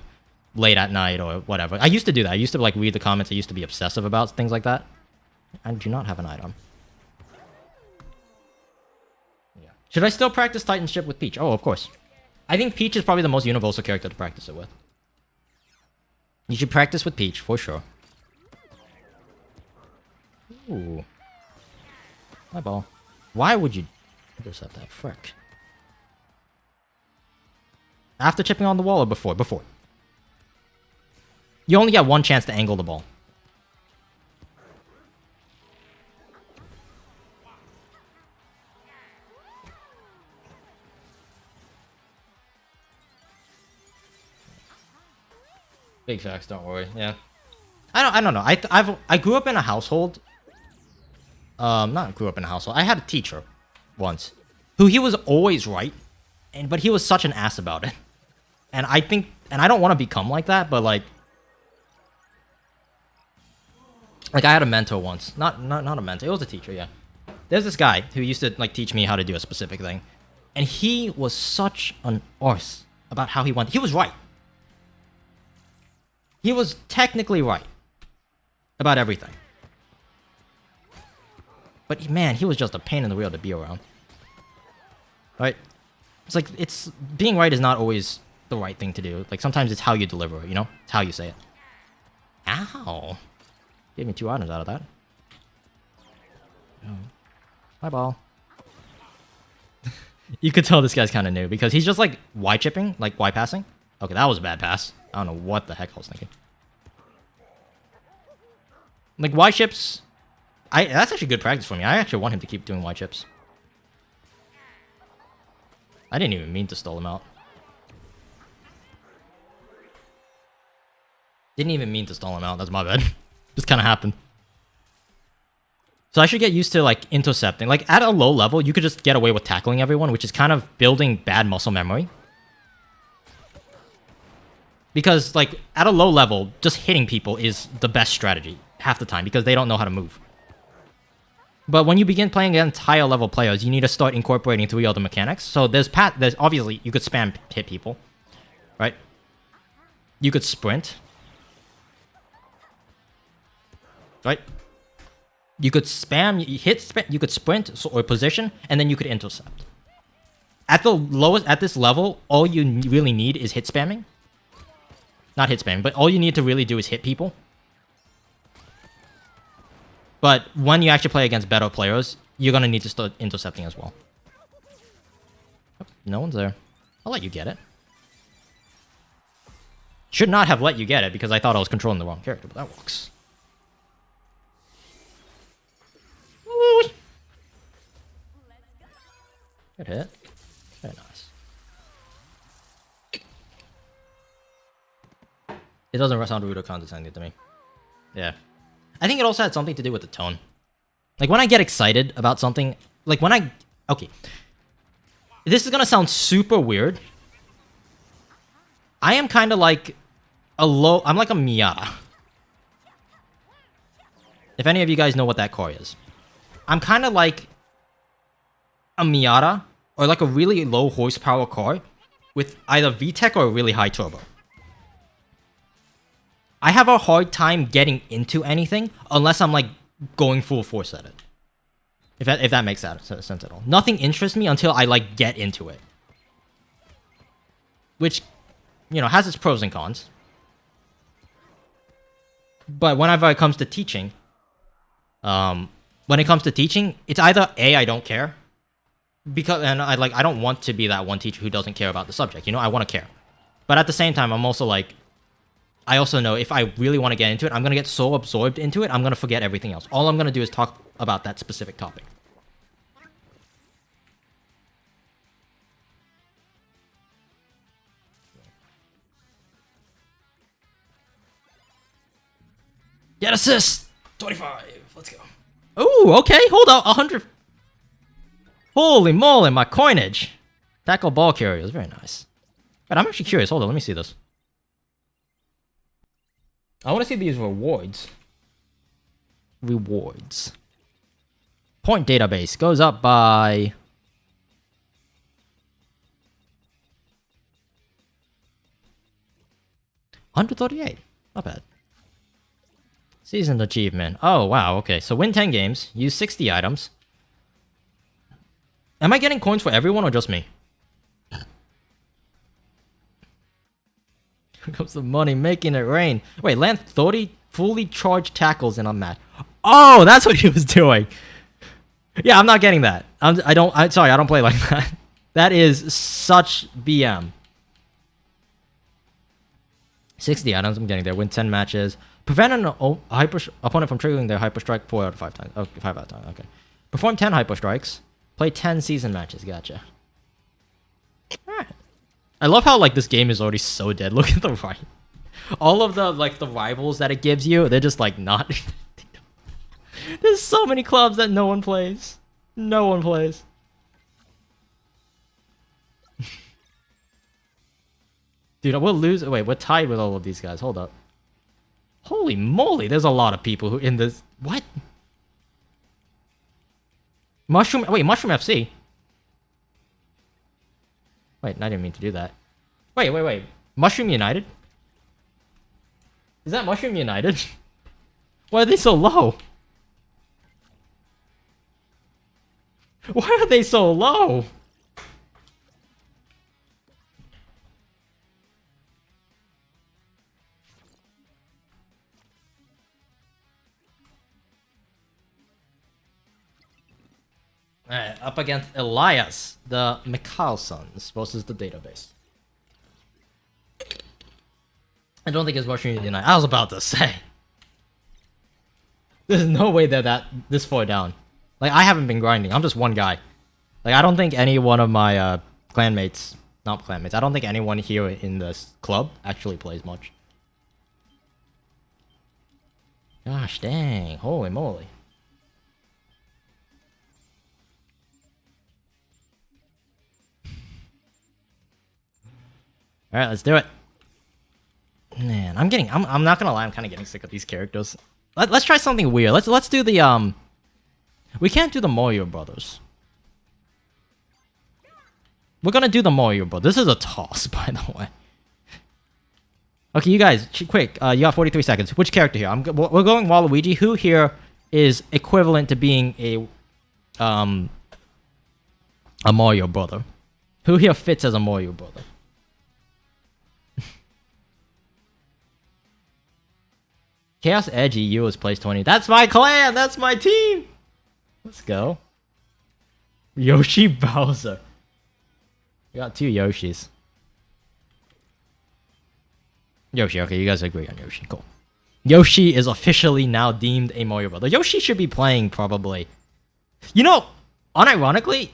late at night or whatever. I used to do that. I used to, like, read the comments. I used to be obsessive about things like that. I do not have an item. Yeah. Should I still practice Titanship with Peach? Oh, of course. I think Peach is probably the most universal character to practice it with. You should practice with Peach, for sure. Ooh. My ball. Why would you intercept that? Frick. After chipping on the wall or before? Before. You only get one chance to angle the ball. Big facts, don't worry. Yeah. I don't know. I grew up in a household. Not grew up in a household. I had a teacher once who he was always right, but he was such an ass about it. And I think, and I don't want to become like that, but like I had a mentor once. Not a mentor. It was a teacher, yeah. There's this guy who used to like teach me how to do a specific thing. And he was such an arse about how he wanted. He was right. He was technically right about everything. But man, he was just a pain in the wheel to be around. Right? It's like, being right is not always the right thing to do. Like, sometimes it's how you deliver it, you know? It's how you say it. Ow. Gave me 2 items out of that. Oh. My ball. You could tell this guy's kind of new, because he's just like Y-chipping, like Y-passing. Okay, that was a bad pass. I don't know what the heck I was thinking. Like, Y-chips... that's actually good practice for me. I actually want him to keep doing Y-chips. I didn't even mean to stall him out. Didn't even mean to stall him out. That's my bad. Just kind of happened. So I should get used to like intercepting. Like at a low level, you could just get away with tackling everyone, which is kind of building bad muscle memory. Because like at a low level, just hitting people is the best strategy half the time because they don't know how to move. But when you begin playing against higher level players, you need to start incorporating 3 other mechanics. So there's obviously you could spam hit people, right? You could sprint, right? You could spam, you could sprint or position, and then you could intercept. At this level, all you really need is hit spamming. Not hit spamming, but all you need to really do is hit people. But when you actually play against better players, you're gonna need to start intercepting as well. Oh, no one's there. I'll let you get it. Should not have let you get it because I thought I was controlling the wrong character, but that works. Good hit. Very nice. It doesn't sound rude or condescending to me. Yeah. I think it also had something to do with the tone. Like when I get excited about something, like when I... Okay. This is gonna sound super weird. I am kind of like I'm like a Miata. If any of you guys know what that car is. I'm kind of like a Miata or like a really low horsepower car with either VTEC or a really high turbo. I have a hard time getting into anything unless I'm like going full force at it. If that makes sense at all. Nothing interests me until I like get into it. Which, you know, has its pros and cons. But whenever it comes to teaching, it's either A, I don't care. And I don't want to be that one teacher who doesn't care about the subject. You know, I want to care. But at the same time, I'm also like, I also know if I really want to get into it, I'm going to get so absorbed into it, I'm going to forget everything else. All I'm going to do is talk about that specific topic. Get assist! 25. Let's go. Ooh, okay. Hold on. 100. Holy moly, my coinage. Tackle ball carrier is very nice. But I'm actually curious. Hold on. Let me see this. I want to see these rewards. Rewards. Point database goes up by... $138. Not bad. Seasoned achievement. Oh, wow. Okay. So win 10 games. Use 60 items. Am I getting coins for everyone or just me? Here comes the money, making it rain. Wait, land 30 fully charged tackles and I'm mad. Oh, that's what he was doing. Yeah, I'm not getting that. Sorry, I don't play like that. That is such BM. 60 items, I'm getting there. Win 10 matches. Prevent an opponent from triggering their hyper strike 4 out of 5 times. Okay, 5 out of time. Okay. Perform 10 hyper strikes. Play 10 season matches. Gotcha. Alright. I love how like this game is already so dead. Look at the right. All of the like the rivals that it gives you, they're just like not. There's so many clubs that no one plays. No one plays. Dude, we'll lose. Wait, we're tied with all of these guys. Hold up. Holy moly, there's a lot of people who in this. What? Mushroom. Wait, Mushroom FC. Wait, I didn't mean to do that. Wait. Mushroom United? Is that Mushroom United? Why are they so low? Why are they so low? Alright, up against Elias, the McCallsons versus the database. I don't think it's Mushroom United. I was about to say. There's no way they're this far down. Like, I haven't been grinding. I'm just one guy. Like, I don't think any one of my not clanmates, I don't think anyone here in this club actually plays much. Gosh dang, holy moly. Alright, let's do it. Man, I'm not gonna lie, I'm kind of getting sick of these characters. Let's try something weird. Let's do the we can't do the Mario Brothers. We're gonna do the Mario Brothers. This is a toss, by the way. Okay, you guys, quick. You got 43 seconds. Which character here? We're going Waluigi. Who here is equivalent to being a Mario brother? Who here fits as a Mario brother? Chaos Edge EU is place 20. That's my clan. That's my team. Let's go. Yoshi Bowser. We got 2 Yoshis. Yoshi, okay, you guys agree on Yoshi. Cool. Yoshi is officially now deemed a Mario brother. Yoshi should be playing probably. You know, unironically,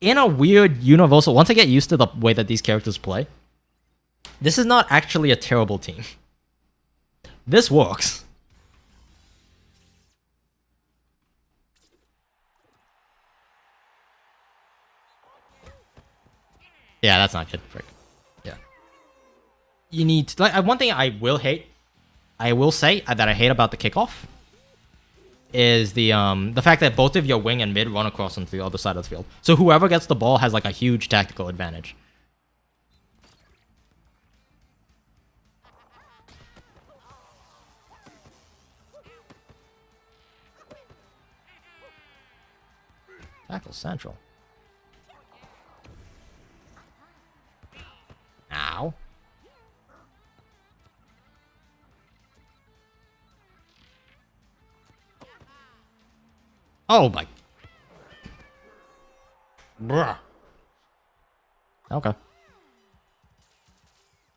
in a weird universal, once I get used to the way that these characters play, this is not actually a terrible team. This works. Yeah, that's not good. Frick. Yeah. You need to, like, one thing I will say that I hate about the kickoff is the fact that both of your wing and mid run across onto the other side of the field. So whoever gets the ball has like a huge tactical advantage. Tackle central. Ow. Oh my. Bruh. Okay.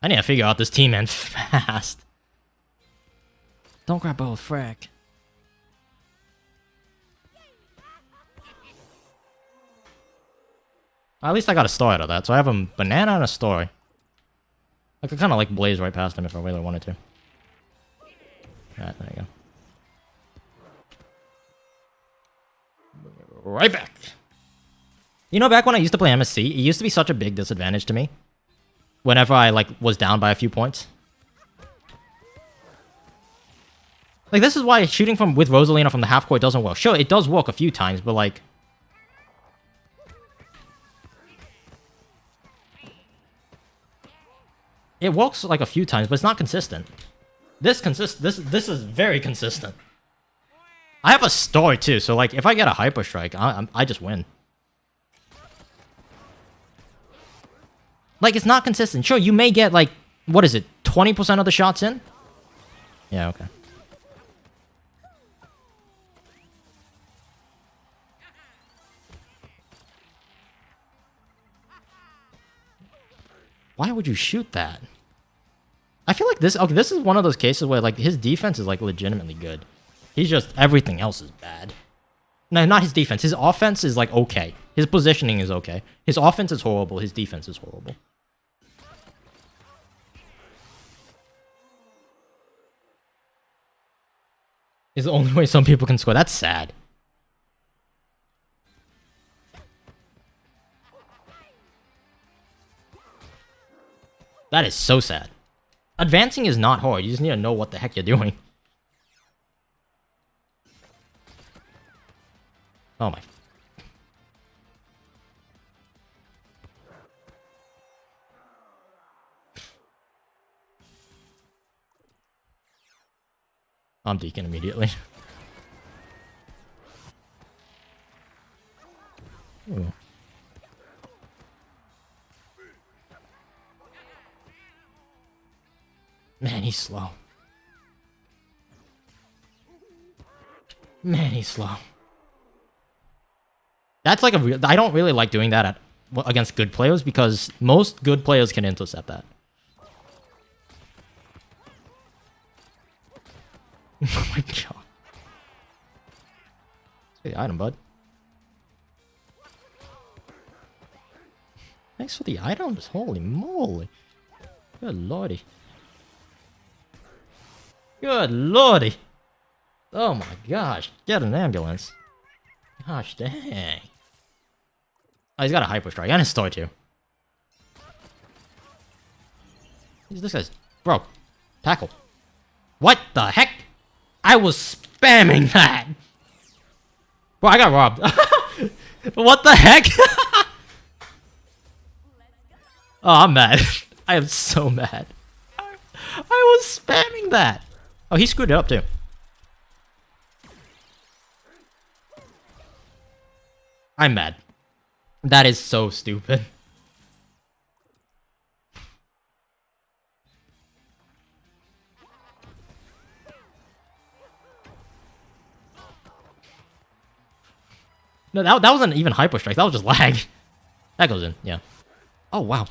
I need to figure out this team and fast. Don't grab both, frack. At least I got a star out of that, so I have a banana and a star. I could kind of like blaze right past him if I really wanted to. Alright, there you go. Right back. You know, back when I used to play MSC, it used to be such a big disadvantage to me. Whenever I like was down by a few points. Like, this is why shooting from with Rosalina from the half court doesn't work. Sure, it does work a few times, but like, it works like a few times, but it's not consistent. This is very consistent. I have a star too, so like if I get a hyper strike, I just win. Like, it's not consistent. Sure, you may get like, what is it, 20% of the shots in? Yeah, okay. Why would you shoot that? I feel like this, okay, this is one of those cases where like his defense is like legitimately good. He's just, everything else is bad. No, not his defense. His offense is like okay. His positioning is okay. His offense is horrible. His defense is horrible. It's the only way some people can score. That's sad. That is so sad. Advancing is not hard. You just need to know what the heck you're doing. Oh my. I'm deacon immediately. Ooh. Man, he's slow. Man, he's slow. That's like a I don't really like doing that against good players because most good players can intercept that. Oh my god. Let's the item, bud. Thanks for the items. Holy moly. Good lordy. Good lordy. Oh my gosh. Get an ambulance. Gosh dang. Oh, he's got a hyper strike and a star too. This guy's... Bro. Tackle. What the heck? I was spamming that. Bro, I got robbed. What the heck? Oh, I'm mad. I am so mad. I was spamming that. Oh, he screwed it up too. I'm mad. That is so stupid. No, that wasn't even hyper strike. That was just lag. That goes in, yeah. Oh, wow.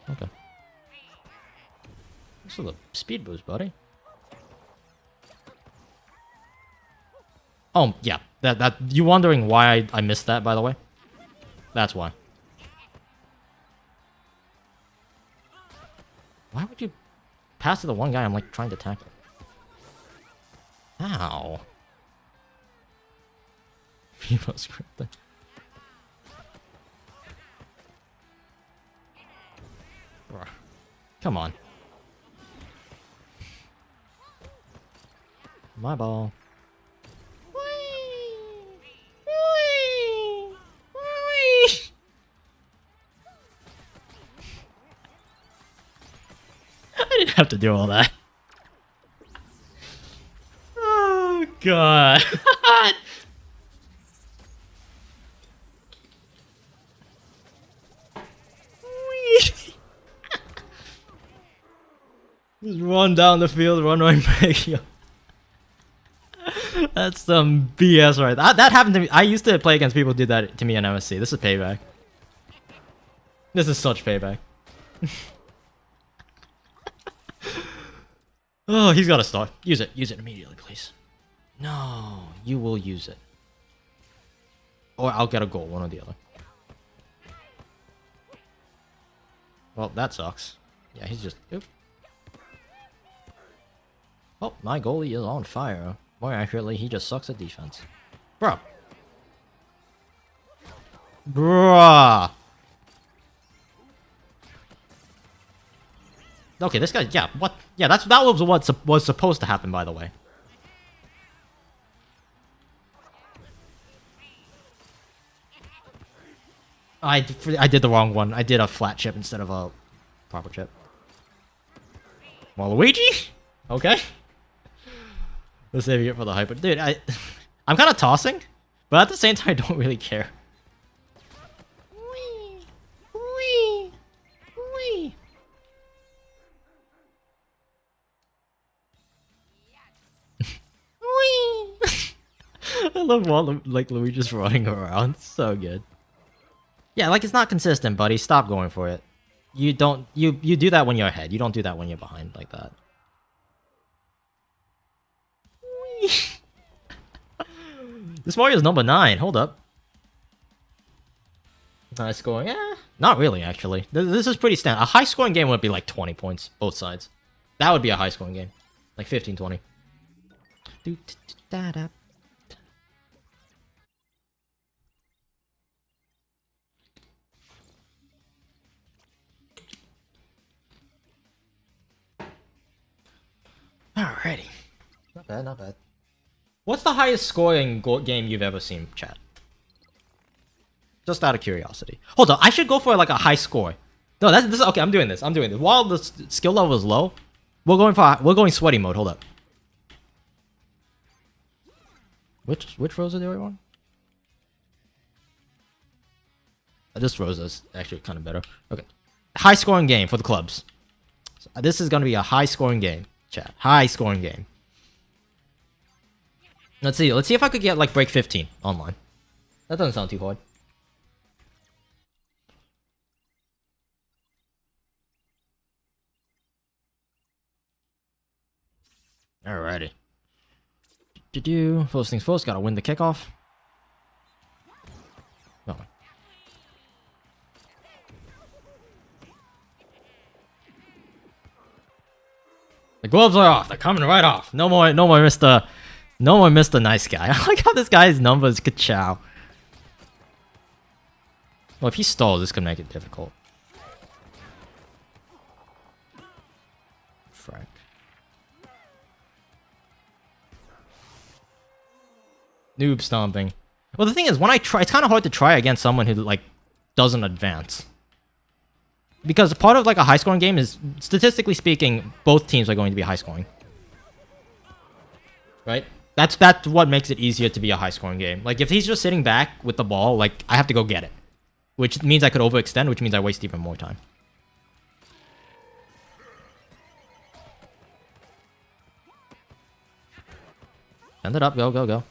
Okay. Thanks for the speed boost, buddy. Oh, yeah. That you wondering why I missed that, by the way? That's why. Why would you pass to the one guy I'm, like, trying to tackle? Ow. Vivo script. Come on. My ball. I didn't have to do all that. Oh, God. Just run down the field, run right back. That's some BS right there. That happened to me. I used to play against people who did that to me in MSC. This is payback. This is such payback. Oh, he's got to start. Use it. Use it immediately, please. No, you will use it. Or I'll get a goal, one or the other. Well, that sucks. Yeah, he's just... Oop. Oh, my goalie is on fire. More accurately, he just sucks at defense. Bro. Bruh. Okay, this guy, yeah, what? Yeah, that was what was supposed to happen, by the way. I did the wrong one. I did a flat chip instead of a proper chip. Waluigi? Okay. Let's save it for the hyper. Dude, I'm kind of tossing, but at the same time, I don't really care. Wee. Wee. Wee. I love like Luigi's running around. So good. Yeah, like it's not consistent, buddy. Stop going for it. You don't you do that when you're ahead. You don't do that when you're behind like that. This Mario's number 9. Hold up. High scoring? Yeah, not really actually. This is pretty standard. A high scoring game would be like 20 points, both sides. That would be a high scoring game. Like 15, 20. Alrighty. Not bad, not bad. What's the highest scoring game you've ever seen, chat? Just out of curiosity. Hold on, I should go for like a high score. No, this okay. I'm doing this. While the skill level is low, we're going sweaty mode. Hold up. Which Rosa do I want? This Rosa is actually kind of better. Okay, high scoring game for the clubs. So this is gonna be a high scoring game, chat. High scoring game. Let's see if I could get like break 15 online. That doesn't sound too hard. Alrighty. First things first, gotta win the kickoff. No. The gloves are off. They're coming right off. No more Mr. No more Mr. Nice Guy. I like how this guy's numbers. Ka-chow. Well, if he stalls, this could make it difficult. Frank. Noob stomping. Well, the thing is, when I try, it's kind of hard to try against someone who, like, doesn't advance. Because part of, like, a high-scoring game is, statistically speaking, both teams are going to be high-scoring. Right? That's what makes it easier to be a high-scoring game. Like, if he's just sitting back with the ball, like, I have to go get it. Which means I could overextend, which means I waste even more time. Send it up. Go, go, go.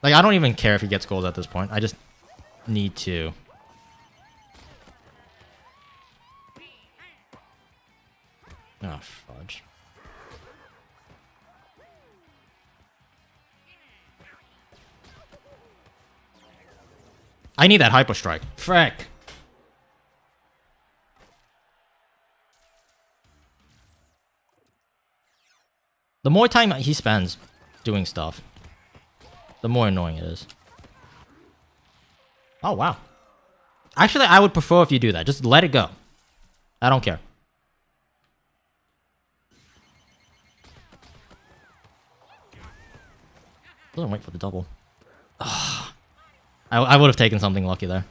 Like, I don't even care if he gets goals at this point. I just need to. Oh, fudge. I need that hyper strike. Frick. The more time he spends doing stuff, the more annoying it is. Oh, wow. Actually, I would prefer if you do that. Just let it go. I don't care. Doesn't wait for the double. Ugh. I would have taken something lucky there.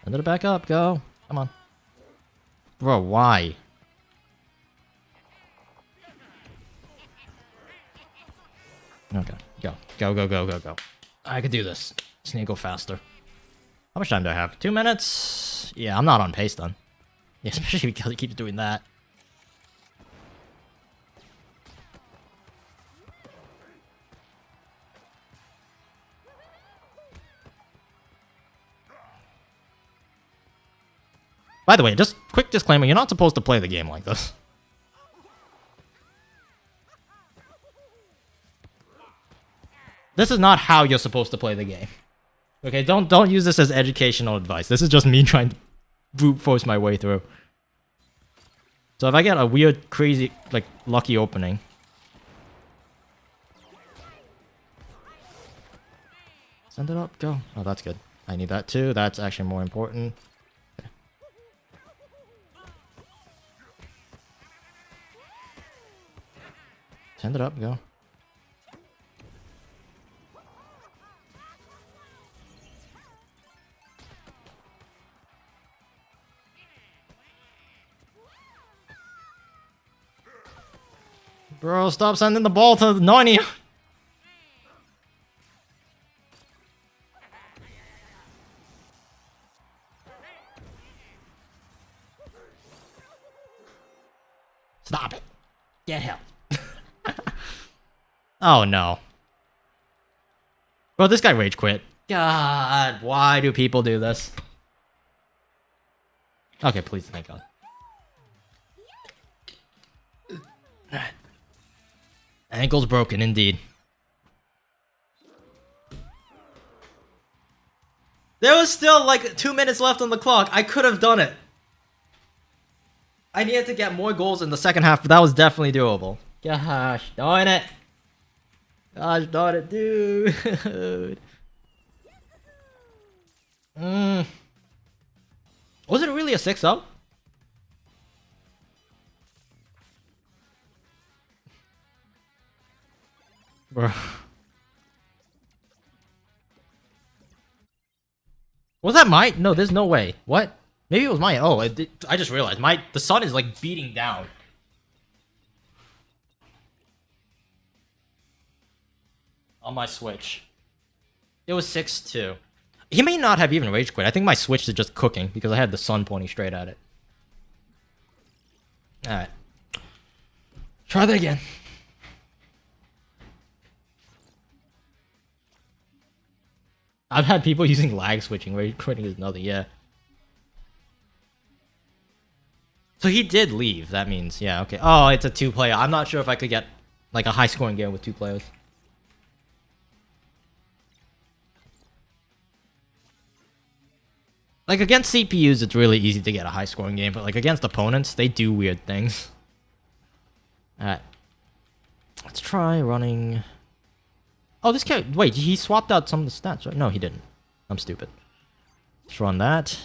Send it back up. Go. Come on. Bro, why? Okay. Go. Go, go, go, go, go. I could do this. Just need to go faster. How much time do I have? 2 minutes? Yeah, I'm not on pace then. Yeah, especially because he keeps doing that. By the way, just quick disclaimer, you're not supposed to play the game like this. This is not how you're supposed to play the game. Okay, don't use this as educational advice. This is just me trying to brute force my way through. So if I get a weird, crazy, like, lucky opening. Send it up, go. Oh, that's good. I need that too. That's actually more important. Okay. Send it up, go. Bro, stop sending the ball to Nani. Stop it. Get help. Oh no. Bro, this guy rage quit. God, why do people do this? Okay, please, thank God. Alright. Ankle's broken, indeed. There was still like 2 minutes left on the clock. I could have done it. I needed to get more goals in the second half, but that was definitely doable. Gosh darn it. Gosh darn it, dude. Was it really a 6-0? Bro. Was that my? No, there's no way. What? Maybe it was my. Oh, I just realized the sun is like beating down. On my Switch. It was 6-2. He may not have even rage quit. I think my Switch is just cooking because I had the sun pointing straight at it. Alright. Try that again. I've had people using lag switching. Rage quitting is nothing, yeah. So he did leave. That means, yeah, okay. Oh, it's a 2-player. I'm not sure if I could get like a high-scoring game with 2 players. Like against CPUs, it's really easy to get a high-scoring game, but like against opponents, they do weird things. Alright. Let's try running... Oh, this guy... Wait, he swapped out some of the stats, right? No, he didn't. I'm stupid. Let's run that.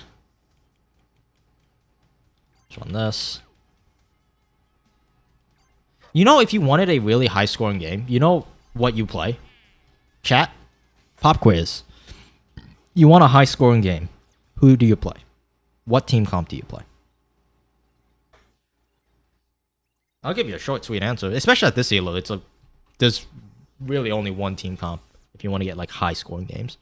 Let's run this. You know, if you wanted a really high-scoring game, you know what you play? Chat? Pop quiz. You want a high-scoring game. Who do you play? What team comp do you play? I'll give you a short, sweet answer. Especially at this elo, there's really only one team comp if you want to get like high-scoring games.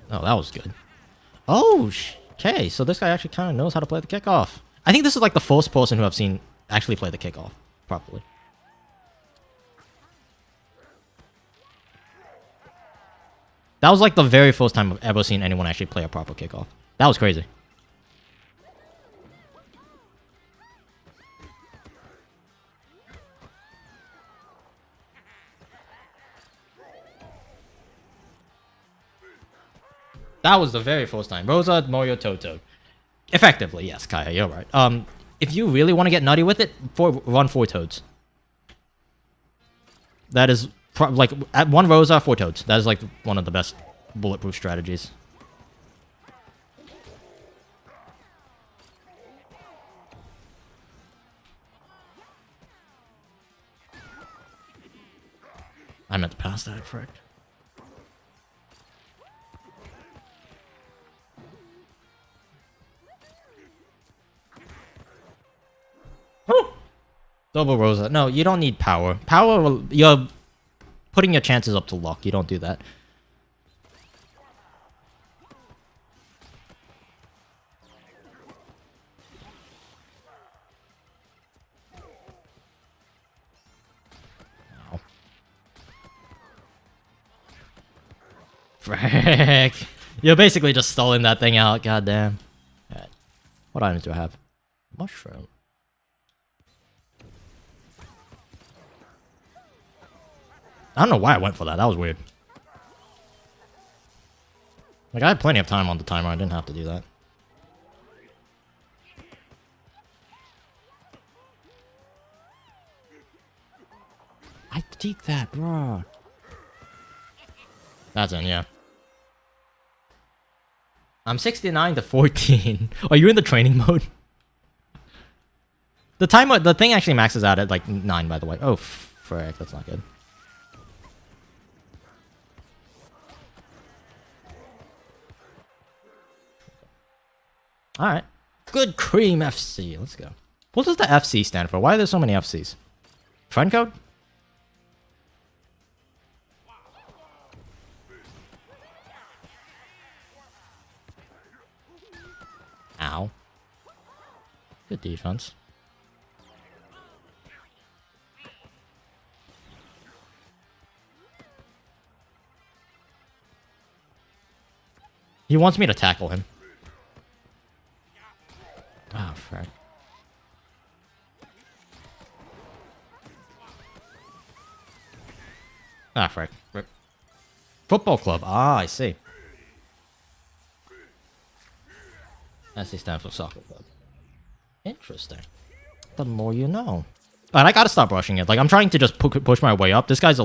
Oh, that was good. Oh, okay. So this guy actually kind of knows how to play the kickoff. I think this is like the first person who I've seen actually play the kickoff properly. That was like the very first time I've ever seen anyone actually play a proper kickoff. That was crazy. That was the very first time. Rosa, Mario, Toto. Effectively, yes, Kaya, you're right. If you really want to get nutty with it, run 4 Toads. That is, like, at 1 Rosa, 4 Toads. That is, like, one of the best bulletproof strategies. I meant to pass that, frick. Double Rosa. No, you don't need power. Power, you're putting your chances up to luck. You don't do that. Ow. Frick. You're basically just stalling that thing out. Goddamn. Alright. What items do I have? Mushroom. I don't know why I went for that. That was weird. Like, I had plenty of time on the timer. I didn't have to do that. I take that, bro. That's in, yeah. I'm 69 to 14. Are you in the training mode? The timer, the thing actually maxes out at like 9, by the way. Oh, frick. That's not good. Alright. Good cream FC. Let's go. What does the FC stand for? Why are there so many FCs? Friend code? Ow. Good defense. He wants me to tackle him. Oh, frick. Ah, frick. Rip. Football club. Ah, I see. SC stands for soccer club. Interesting. The more you know. But I gotta stop rushing it. Like, I'm trying to just push my way up. This guy's a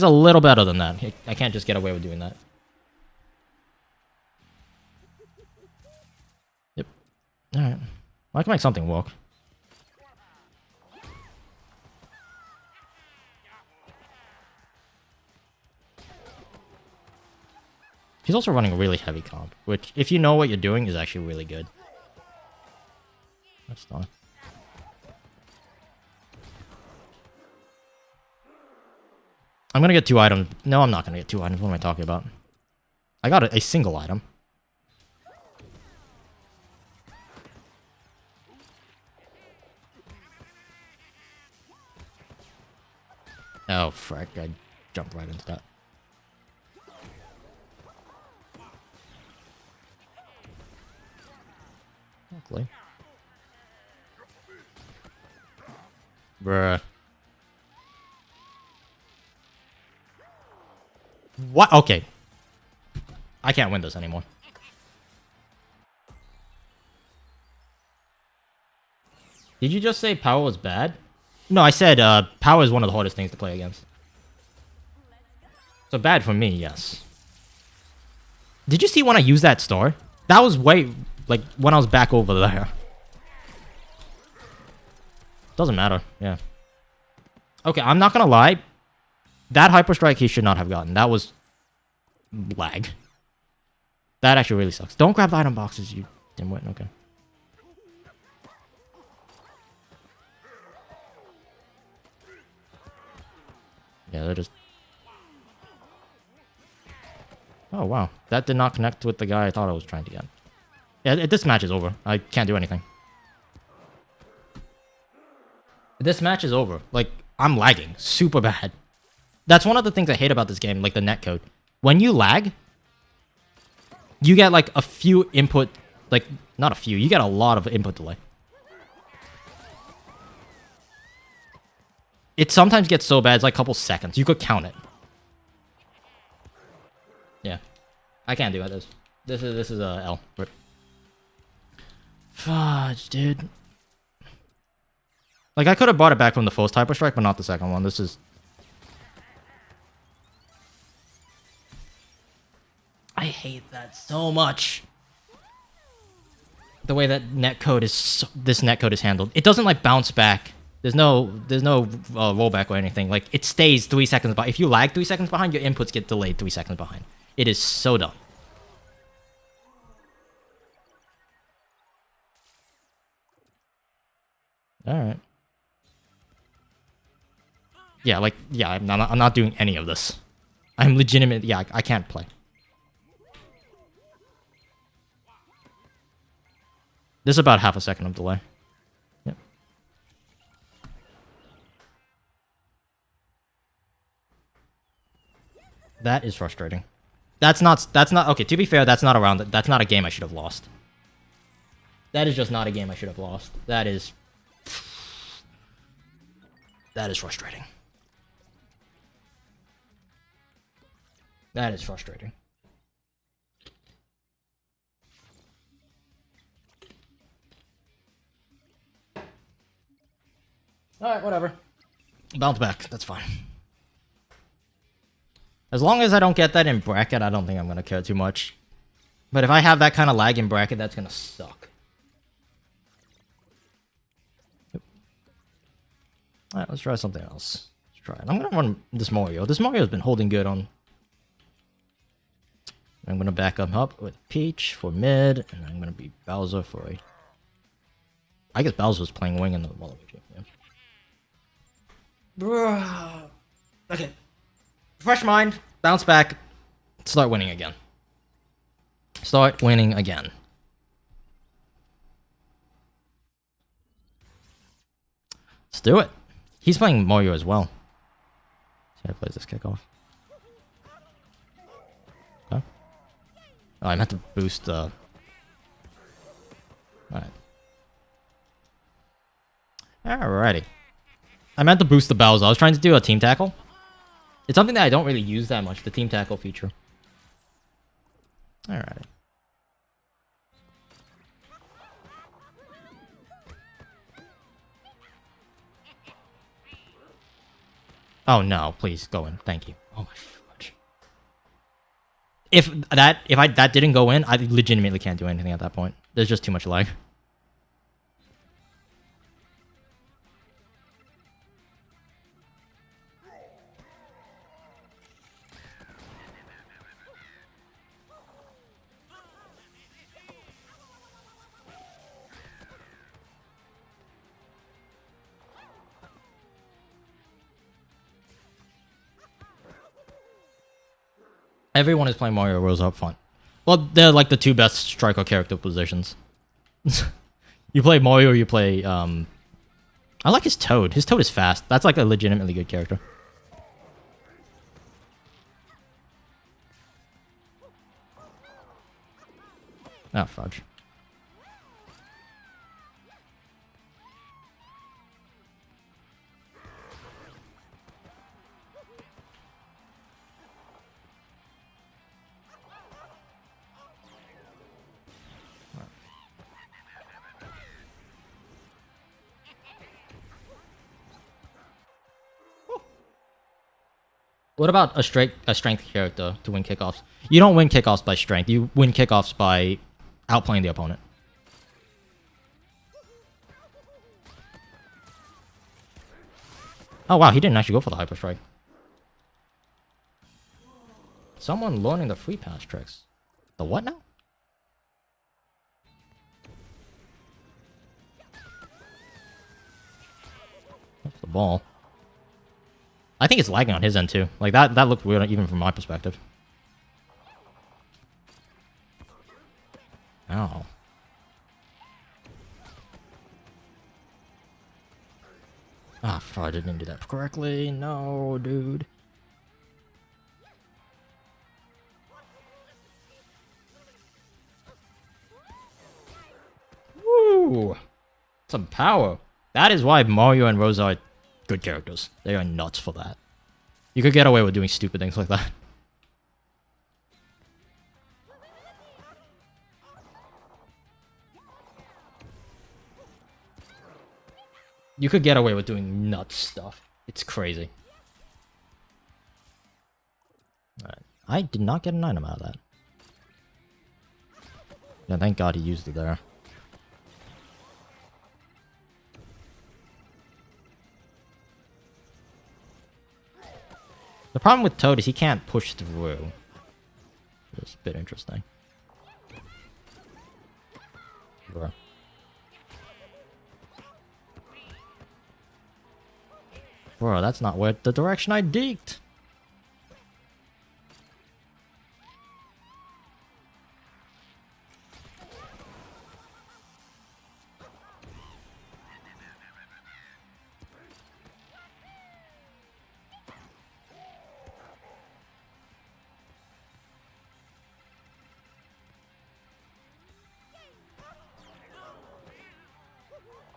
little better than that. I can't just get away with doing that. Yep. Alright. I can make something work. He's also running a really heavy comp, which, if you know what you're doing, is actually really good. That's done. I'm gonna get 2 items. No, I'm not gonna get 2 items. What am I talking about? I got a single item. Oh, frick. I jumped right into that. Bruh. What? Okay. I can't win this anymore. Did you just say power was bad? No, I said power is one of the hardest things to play against. So bad for me, yes. Did you see when I used that star? That was way, like, when I was back over there. Doesn't matter, yeah. Okay, I'm not gonna lie. That Hyper Strike he should not have gotten. That was lag. That actually really sucks. Don't grab the item boxes, you dimwit. Okay. Yeah, they're just... Oh, wow. That did not connect with the guy I thought I was trying to get. Yeah, this match is over. I can't do anything. This match is over. Like, I'm lagging super bad. That's one of the things I hate about this game, like the netcode. When you lag, you get like a few input, like, not a few, you get a lot of input delay. It sometimes gets so bad, it's like a couple seconds. You could count it. Yeah. I can't do it. This is a L. Rip. Fudge, dude. Like, I could have brought it back from the first Hyper Strike, but not the second one. This is... I hate that so much. The way that netcode is... this netcode is handled. It doesn't, like, bounce back. There's no rollback or anything. Like, it stays 3 seconds behind. If you lag 3 seconds behind, your inputs get delayed 3 seconds behind. It is so dumb. Alright. Yeah, like, yeah, I'm not doing any of this. I'm legitimate. Yeah, I can't play. This is about half a second of delay. Yep. That is frustrating. That's not, okay, to be fair, that's not a game I should have lost. That is just not a game I should have lost. That is frustrating. That is frustrating. Alright, whatever. Bounce back, that's fine. As long as I don't get that in bracket, I don't think I'm gonna care too much. But if I have that kind of lag in bracket, that's gonna suck. Yep. Alright, let's try something else. Let's try it. I'm gonna run this Mario. This Mario's been holding good on... I'm gonna back him up with Peach for mid, and I'm gonna be Bowser for a... I guess Bowser's playing wing in the Waluigi, yeah. Bruh. Okay. Fresh mind, bounce back, start winning again. Start winning again. Let's do it. He's playing Mario as well. See how he plays this kickoff. Okay. Oh, I meant to boost the... Alright. Alrighty. I meant to boost the Bowser. I was trying to do a team tackle. It's something that I don't really use that much, the team tackle feature. Alright. Oh no, please go in. Thank you. Oh my gosh. If that didn't go in, I legitimately can't do anything at that point. There's just too much lag. Everyone is playing Mario Rose up front. Well, they're like the two best striker character positions. You play Mario or you play... I like his Toad. His Toad is fast. That's like a legitimately good character. Oh, fudge. What about a strength character to win kickoffs? You don't win kickoffs by strength. You win kickoffs by outplaying the opponent. Oh wow, he didn't actually go for the hyper strike. Someone learning the free pass tricks. The what now? That's the ball. I think it's lagging on his end too. Like that looked weird even from my perspective. Ow. Ah, fuck, I didn't do that correctly. No, dude. Woo! Some power. That is why Mario and Rosa are good characters. They are nuts for that. You could get away with doing stupid things like that. You could get away with doing nuts stuff. It's crazy. Alright. I did not get an item out of that. Yeah, thank God he used it there. The problem with Toad is he can't push through. It's a bit interesting. Bro. Bro, that's not where the direction I deked.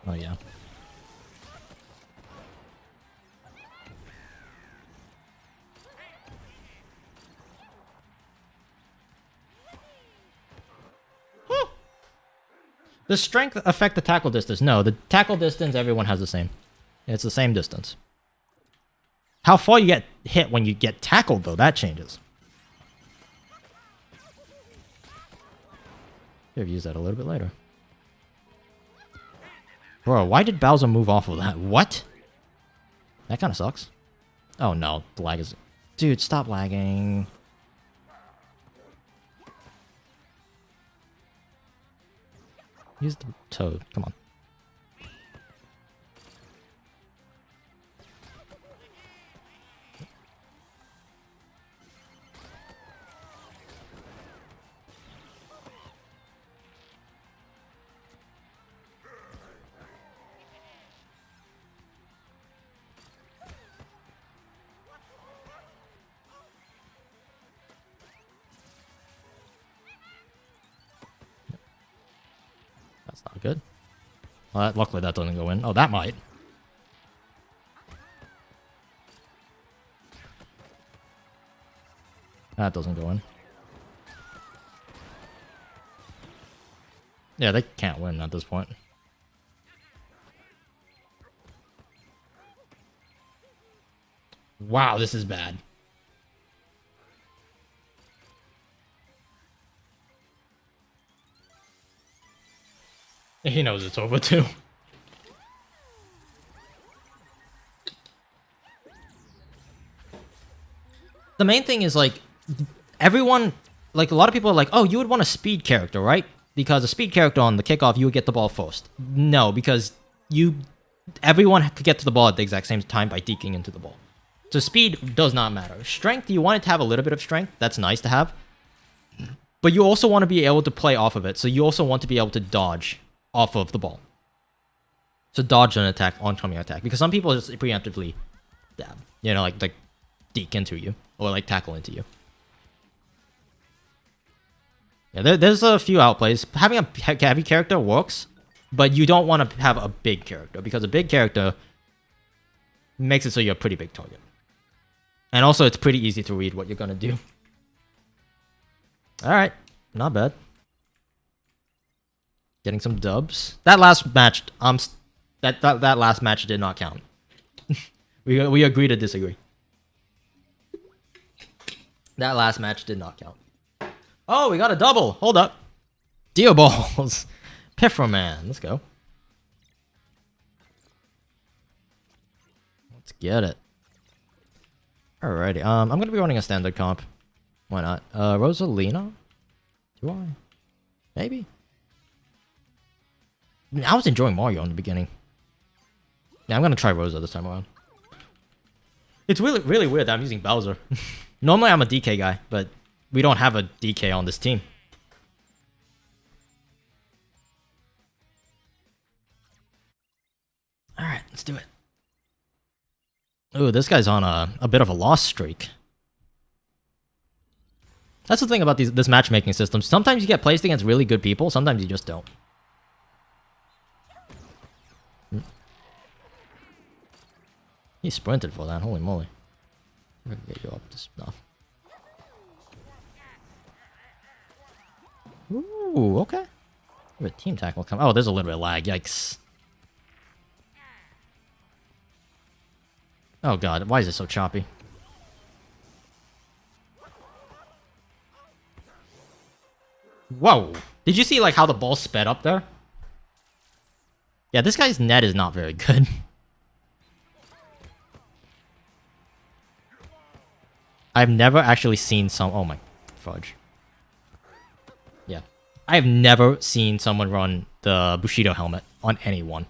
Oh yeah. Does strength affect the tackle distance? No, the tackle distance everyone has the same. It's the same distance. How far you get hit when you get tackled though, that changes. Should have used that a little bit later. Bro, why did Bowser move off of that? What? That kind of sucks. Oh no, the lag is... Dude, stop lagging. Use the Toad, come on. That's not good. Well, luckily that doesn't go in. Oh, that might. That doesn't go in. Yeah, they can't win at this point. Wow, this is bad. He knows it's over too. The main thing is like everyone, like a lot of people are like, oh, you would want a speed character, right? Because a speed character on the kickoff, you would get the ball first. No, because everyone could get to the ball at the exact same time by deking into the ball. So speed does not matter. Strength, you want it to have a little bit of strength. That's nice to have. But you also want to be able to play off of it. So you also want to be able to dodge off of the ball. So dodge an attack, oncoming attack. Because some people just preemptively dab. You know, like deke into you. Or like tackle into you. Yeah, there's a few outplays. Having a heavy character works. But you don't want to have a big character. Because a big character makes it so you're a pretty big target. And also it's pretty easy to read what you're going to do. Alright. Not bad. Getting some dubs. That last match, that last match did not count. We agree to disagree. That last match did not count. Oh, we got a double. Hold up. Dio balls. Piffroman. Let's go. Let's get it. Alrighty. I'm gonna be running a standard comp. Why not? Rosalina? Do I? Maybe? I was enjoying Mario in the beginning. Yeah, I'm gonna try Rosa this time around. It's really weird that I'm using Bowser. Normally I'm a DK guy, but we don't have a DK on this team. Alright, let's do it. Ooh, this guy's on a bit of a loss streak. That's the thing about this matchmaking system. Sometimes you get placed against really good people, sometimes you just don't. He sprinted for that, holy moly. I'm gonna get you up to snuff. Ooh, okay. We have a team tackle come. Oh, there's a little bit of lag, yikes. Oh god, why is it so choppy? Whoa! Did you see like how the ball sped up there? Yeah, this guy's net is not very good. I've never actually seen some... Oh my fudge. Yeah. I have never seen someone run the Bushido helmet on anyone.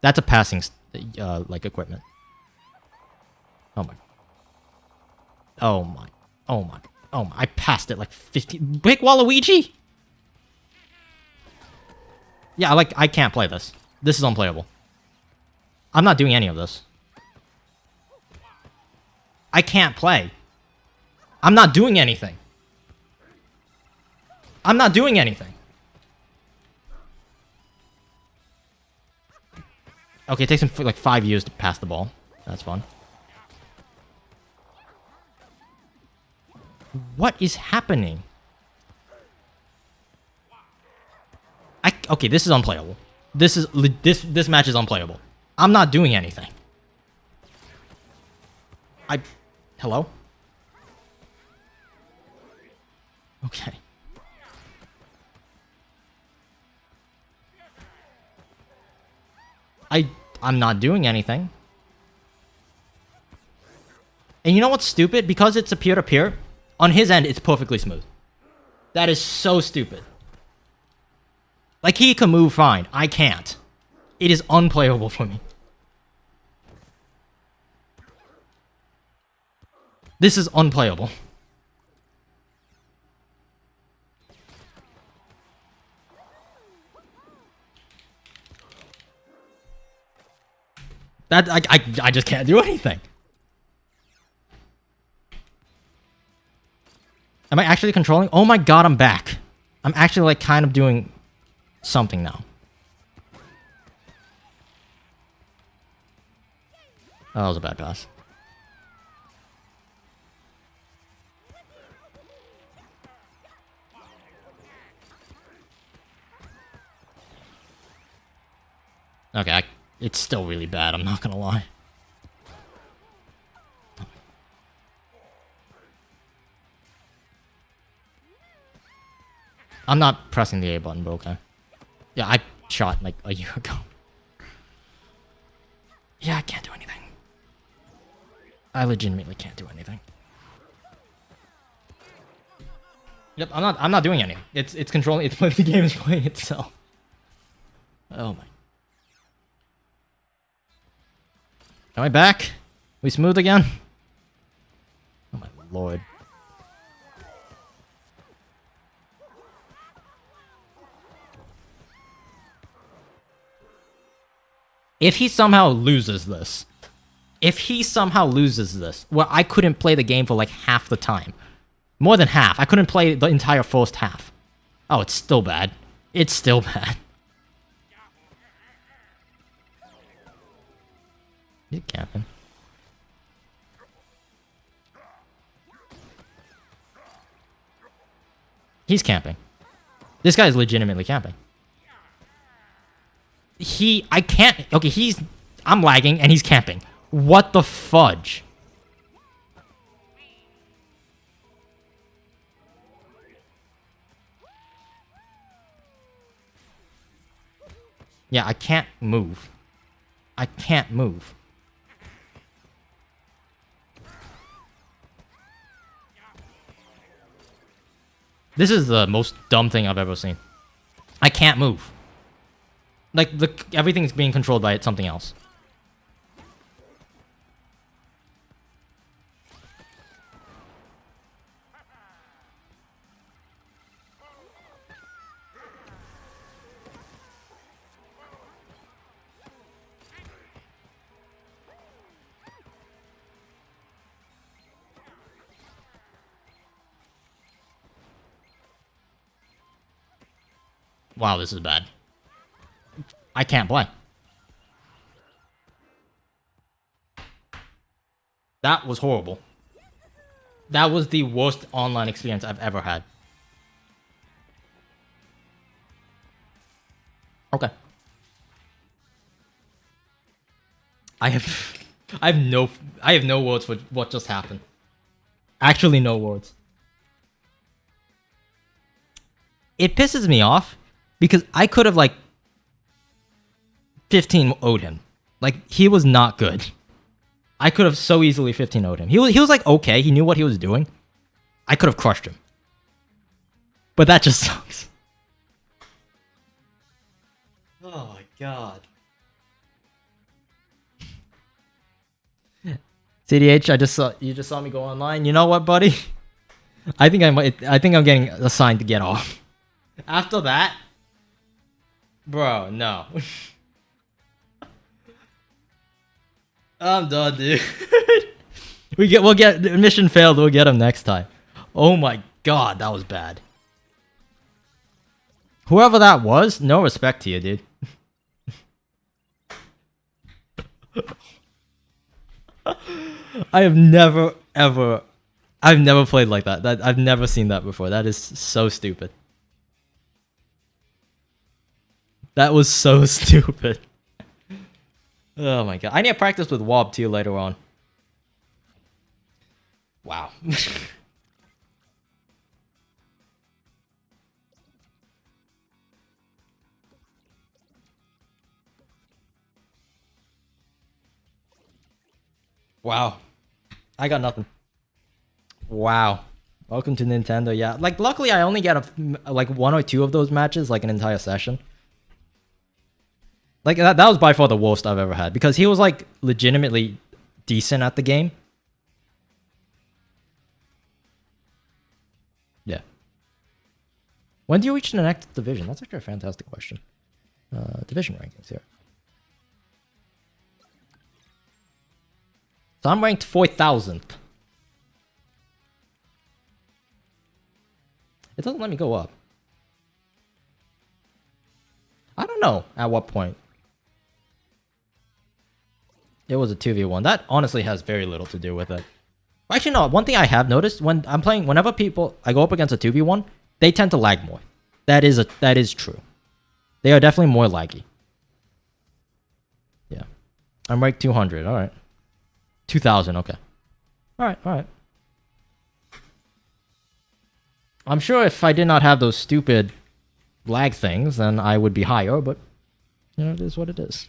That's a passing like equipment. Oh my. Oh my. Oh my. Oh my. I passed it like 50. Big Waluigi? Yeah, like, I can't play this. This is unplayable. I'm not doing any of this. I can't play. I'm not doing anything. I'm not doing anything. Okay, it takes him like 5 years to pass the ball. That's fun. What is happening? Okay, this is unplayable. This match is unplayable. I'm not doing anything. Hello? Okay. I'm not doing anything. And you know what's stupid? Because it's a peer-to-peer, on his end, it's perfectly smooth. That is so stupid. Like, he can move fine. I can't. It is unplayable for me. This is unplayable. That I just can't do anything. Am I actually controlling? Oh my god, I'm back. I'm actually like kind of doing something now. Oh, that was a bad pass. Okay, it's still really bad, I'm not gonna lie. I'm not pressing the A button, but okay. Yeah, I shot like a year ago. Yeah, I can't do anything. I legitimately can't do anything. Yep, I'm not doing anything. It's controlling. It's the game is playing itself. Oh my. Am I back? We smooth again? Oh my lord. If he somehow loses this, well, I couldn't play the game for like half the time. More than half. I couldn't play the entire first half. Oh, it's still bad. It's still bad. He's camping. He's camping. This guy is legitimately camping. I can't, okay, I'm lagging and he's camping. What the fudge? Yeah, I can't move. I can't move. This is the most dumb thing I've ever seen. I can't move. Like, everything's being controlled by something else. Wow, this is bad. I can't play. That was horrible. That was the worst online experience I've ever had. Okay. I have no words for what just happened. Actually, no words. It pisses me off because I could have like 15 owed him. Like, he was not good. I could have so easily 15 owed him. He was like okay. He knew what he was doing. I could have crushed him. But that just sucks. Oh my god. CDH, you just saw me go online. You know what, buddy? I think I'm getting assigned to get off. After that, bro, no. I'm done, dude. We'll get mission failed. We'll get him next time. Oh my god, that was bad. Whoever that was, no respect to you, dude. I've never played like that. I've never seen that before. That is so stupid. That was so stupid. Oh my god. I need to practice with Wob too later on. Wow. Wow. I got nothing. Wow. Welcome to Nintendo. Yeah. Like, luckily I only get like 1 or 2 of those matches, like an entire session. Like, that was by far the worst I've ever had. Because he was, like, legitimately decent at the game. Yeah. When do you reach the next division? That's actually a fantastic question. Division rankings here. So I'm ranked 4,000th. It doesn't let me go up. I don't know at what point. It was a 2v1. That honestly has very little to do with it. Actually, no. One thing I have noticed when I'm playing, whenever I go up against a 2v1, they tend to lag more. That is true. They are definitely more laggy. Yeah. I'm ranked 200. All right. 2,000. Okay. All right. I'm sure if I did not have those stupid lag things, then I would be higher, but you know, it is what it is.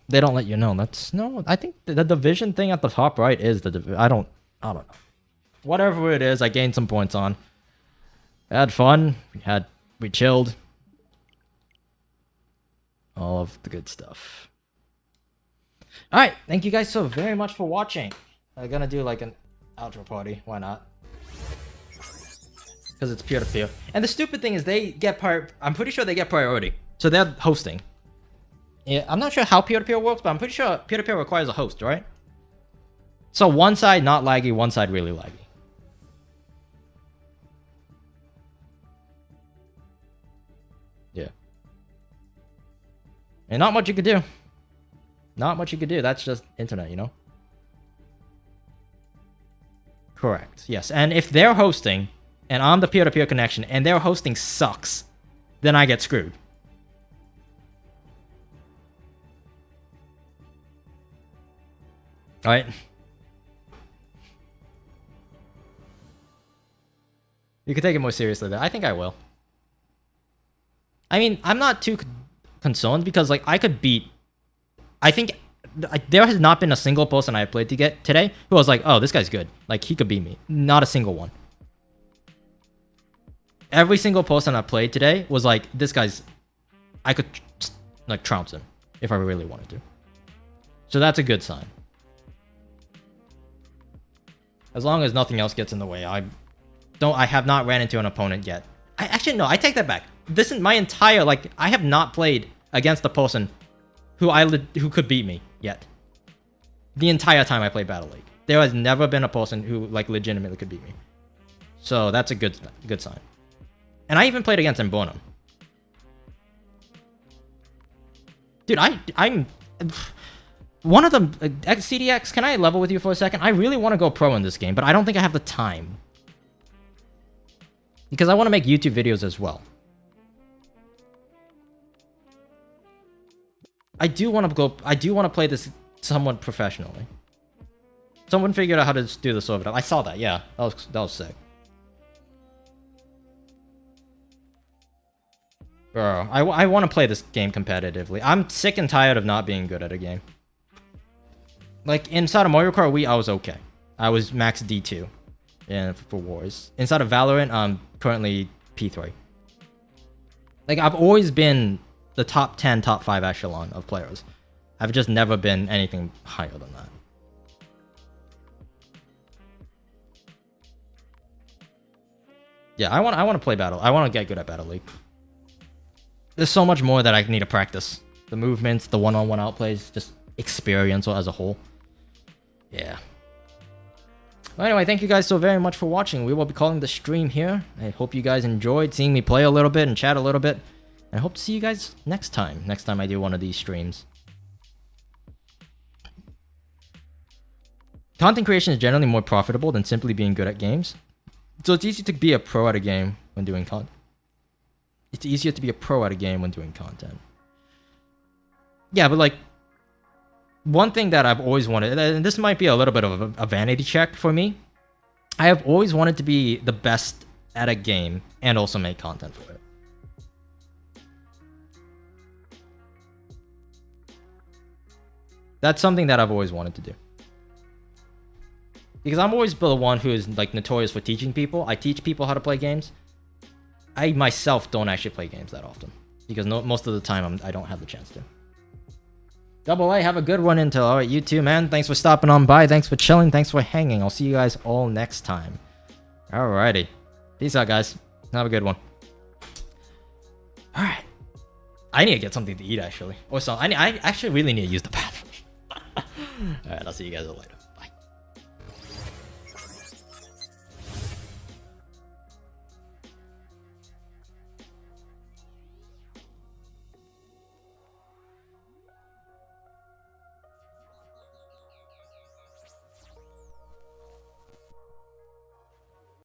They don't let you know. I think the division thing at the top right is the division. I don't know. Whatever it is, I gained some points on. I had fun. We chilled. All of the good stuff. All right, thank you guys so very much for watching. I'm gonna do like an outro party. Why not? Because it's peer-to-peer. And the stupid thing is I'm pretty sure they get priority. So they're hosting. Yeah, I'm not sure how peer-to-peer works, but I'm pretty sure peer-to-peer requires a host, right? So one side not laggy, one side really laggy. Yeah. And not much you could do. Not much you could do. That's just internet, you know? Correct. Yes. And if they're hosting, and I'm the peer-to-peer connection, and their hosting sucks, then I get screwed. Alright? You can take it more seriously, though. I think I will. I mean, I'm not too concerned because like I could beat. I think there has not been a single person I played to get today who was like, oh, this guy's good. Like he could beat me. Not a single one. Every single person I played today was like, this guy's. I could like trounce him if I really wanted to. So that's a good sign. As long as nothing else gets in the way, I have not ran into an opponent yet. Actually no, I take that back. This is my entire like I have not played against a person who could beat me yet. The entire time I played Battle League, there has never been a person who like legitimately could beat me. So that's a good sign. And I even played against Mbonum. Dude, I'm one of them. CDX, can I level with you for a second? I really want to go pro in this game, but I don't think I have the time. Because I want to make YouTube videos as well. I do want to play this somewhat professionally. Someone figured out how to do this over there. I saw that, yeah. That was sick. Bro, I want to play this game competitively. I'm sick and tired of not being good at a game. Like, inside of Mario Kart Wii, I was okay. I was max D2 for Wars. Inside of Valorant, I'm currently P3. Like, I've always been the top 10, top 5 echelon of players. I've just never been anything higher than that. Yeah, I want to play Battle. I want to get good at Battle League. There's so much more that I need to practice. The movements, the one-on-one outplays, just experience as a whole. Yeah. Well, anyway, thank you guys so very much for watching. We will be calling the stream here. I hope you guys enjoyed seeing me play a little bit and chat a little bit. And I hope to see you guys next time. Next time I do one of these streams. Content creation is generally more profitable than simply being good at games. So it's easy to be a pro at a game when doing content. It's easier to be a pro at a game when doing content. Yeah, but like, one thing that I've always wanted, and this might be a little bit of a vanity check for me, I have always wanted to be the best at a game and also make content for it. That's something that I've always wanted to do. Because I'm always the one who is like notorious for teaching people. I teach people how to play games. I myself don't actually play games that often. Because most of the time I don't have the chance to. Double A, have a good one, Intel. Alright, you too, man. Thanks for stopping on by. Thanks for chilling. Thanks for hanging. I'll see you guys all next time. Alrighty. Peace out, guys. Have a good one. Alright. I need to get something to eat, actually. Or something. I actually really need to use the bathroom. Alright, I'll see you guys later.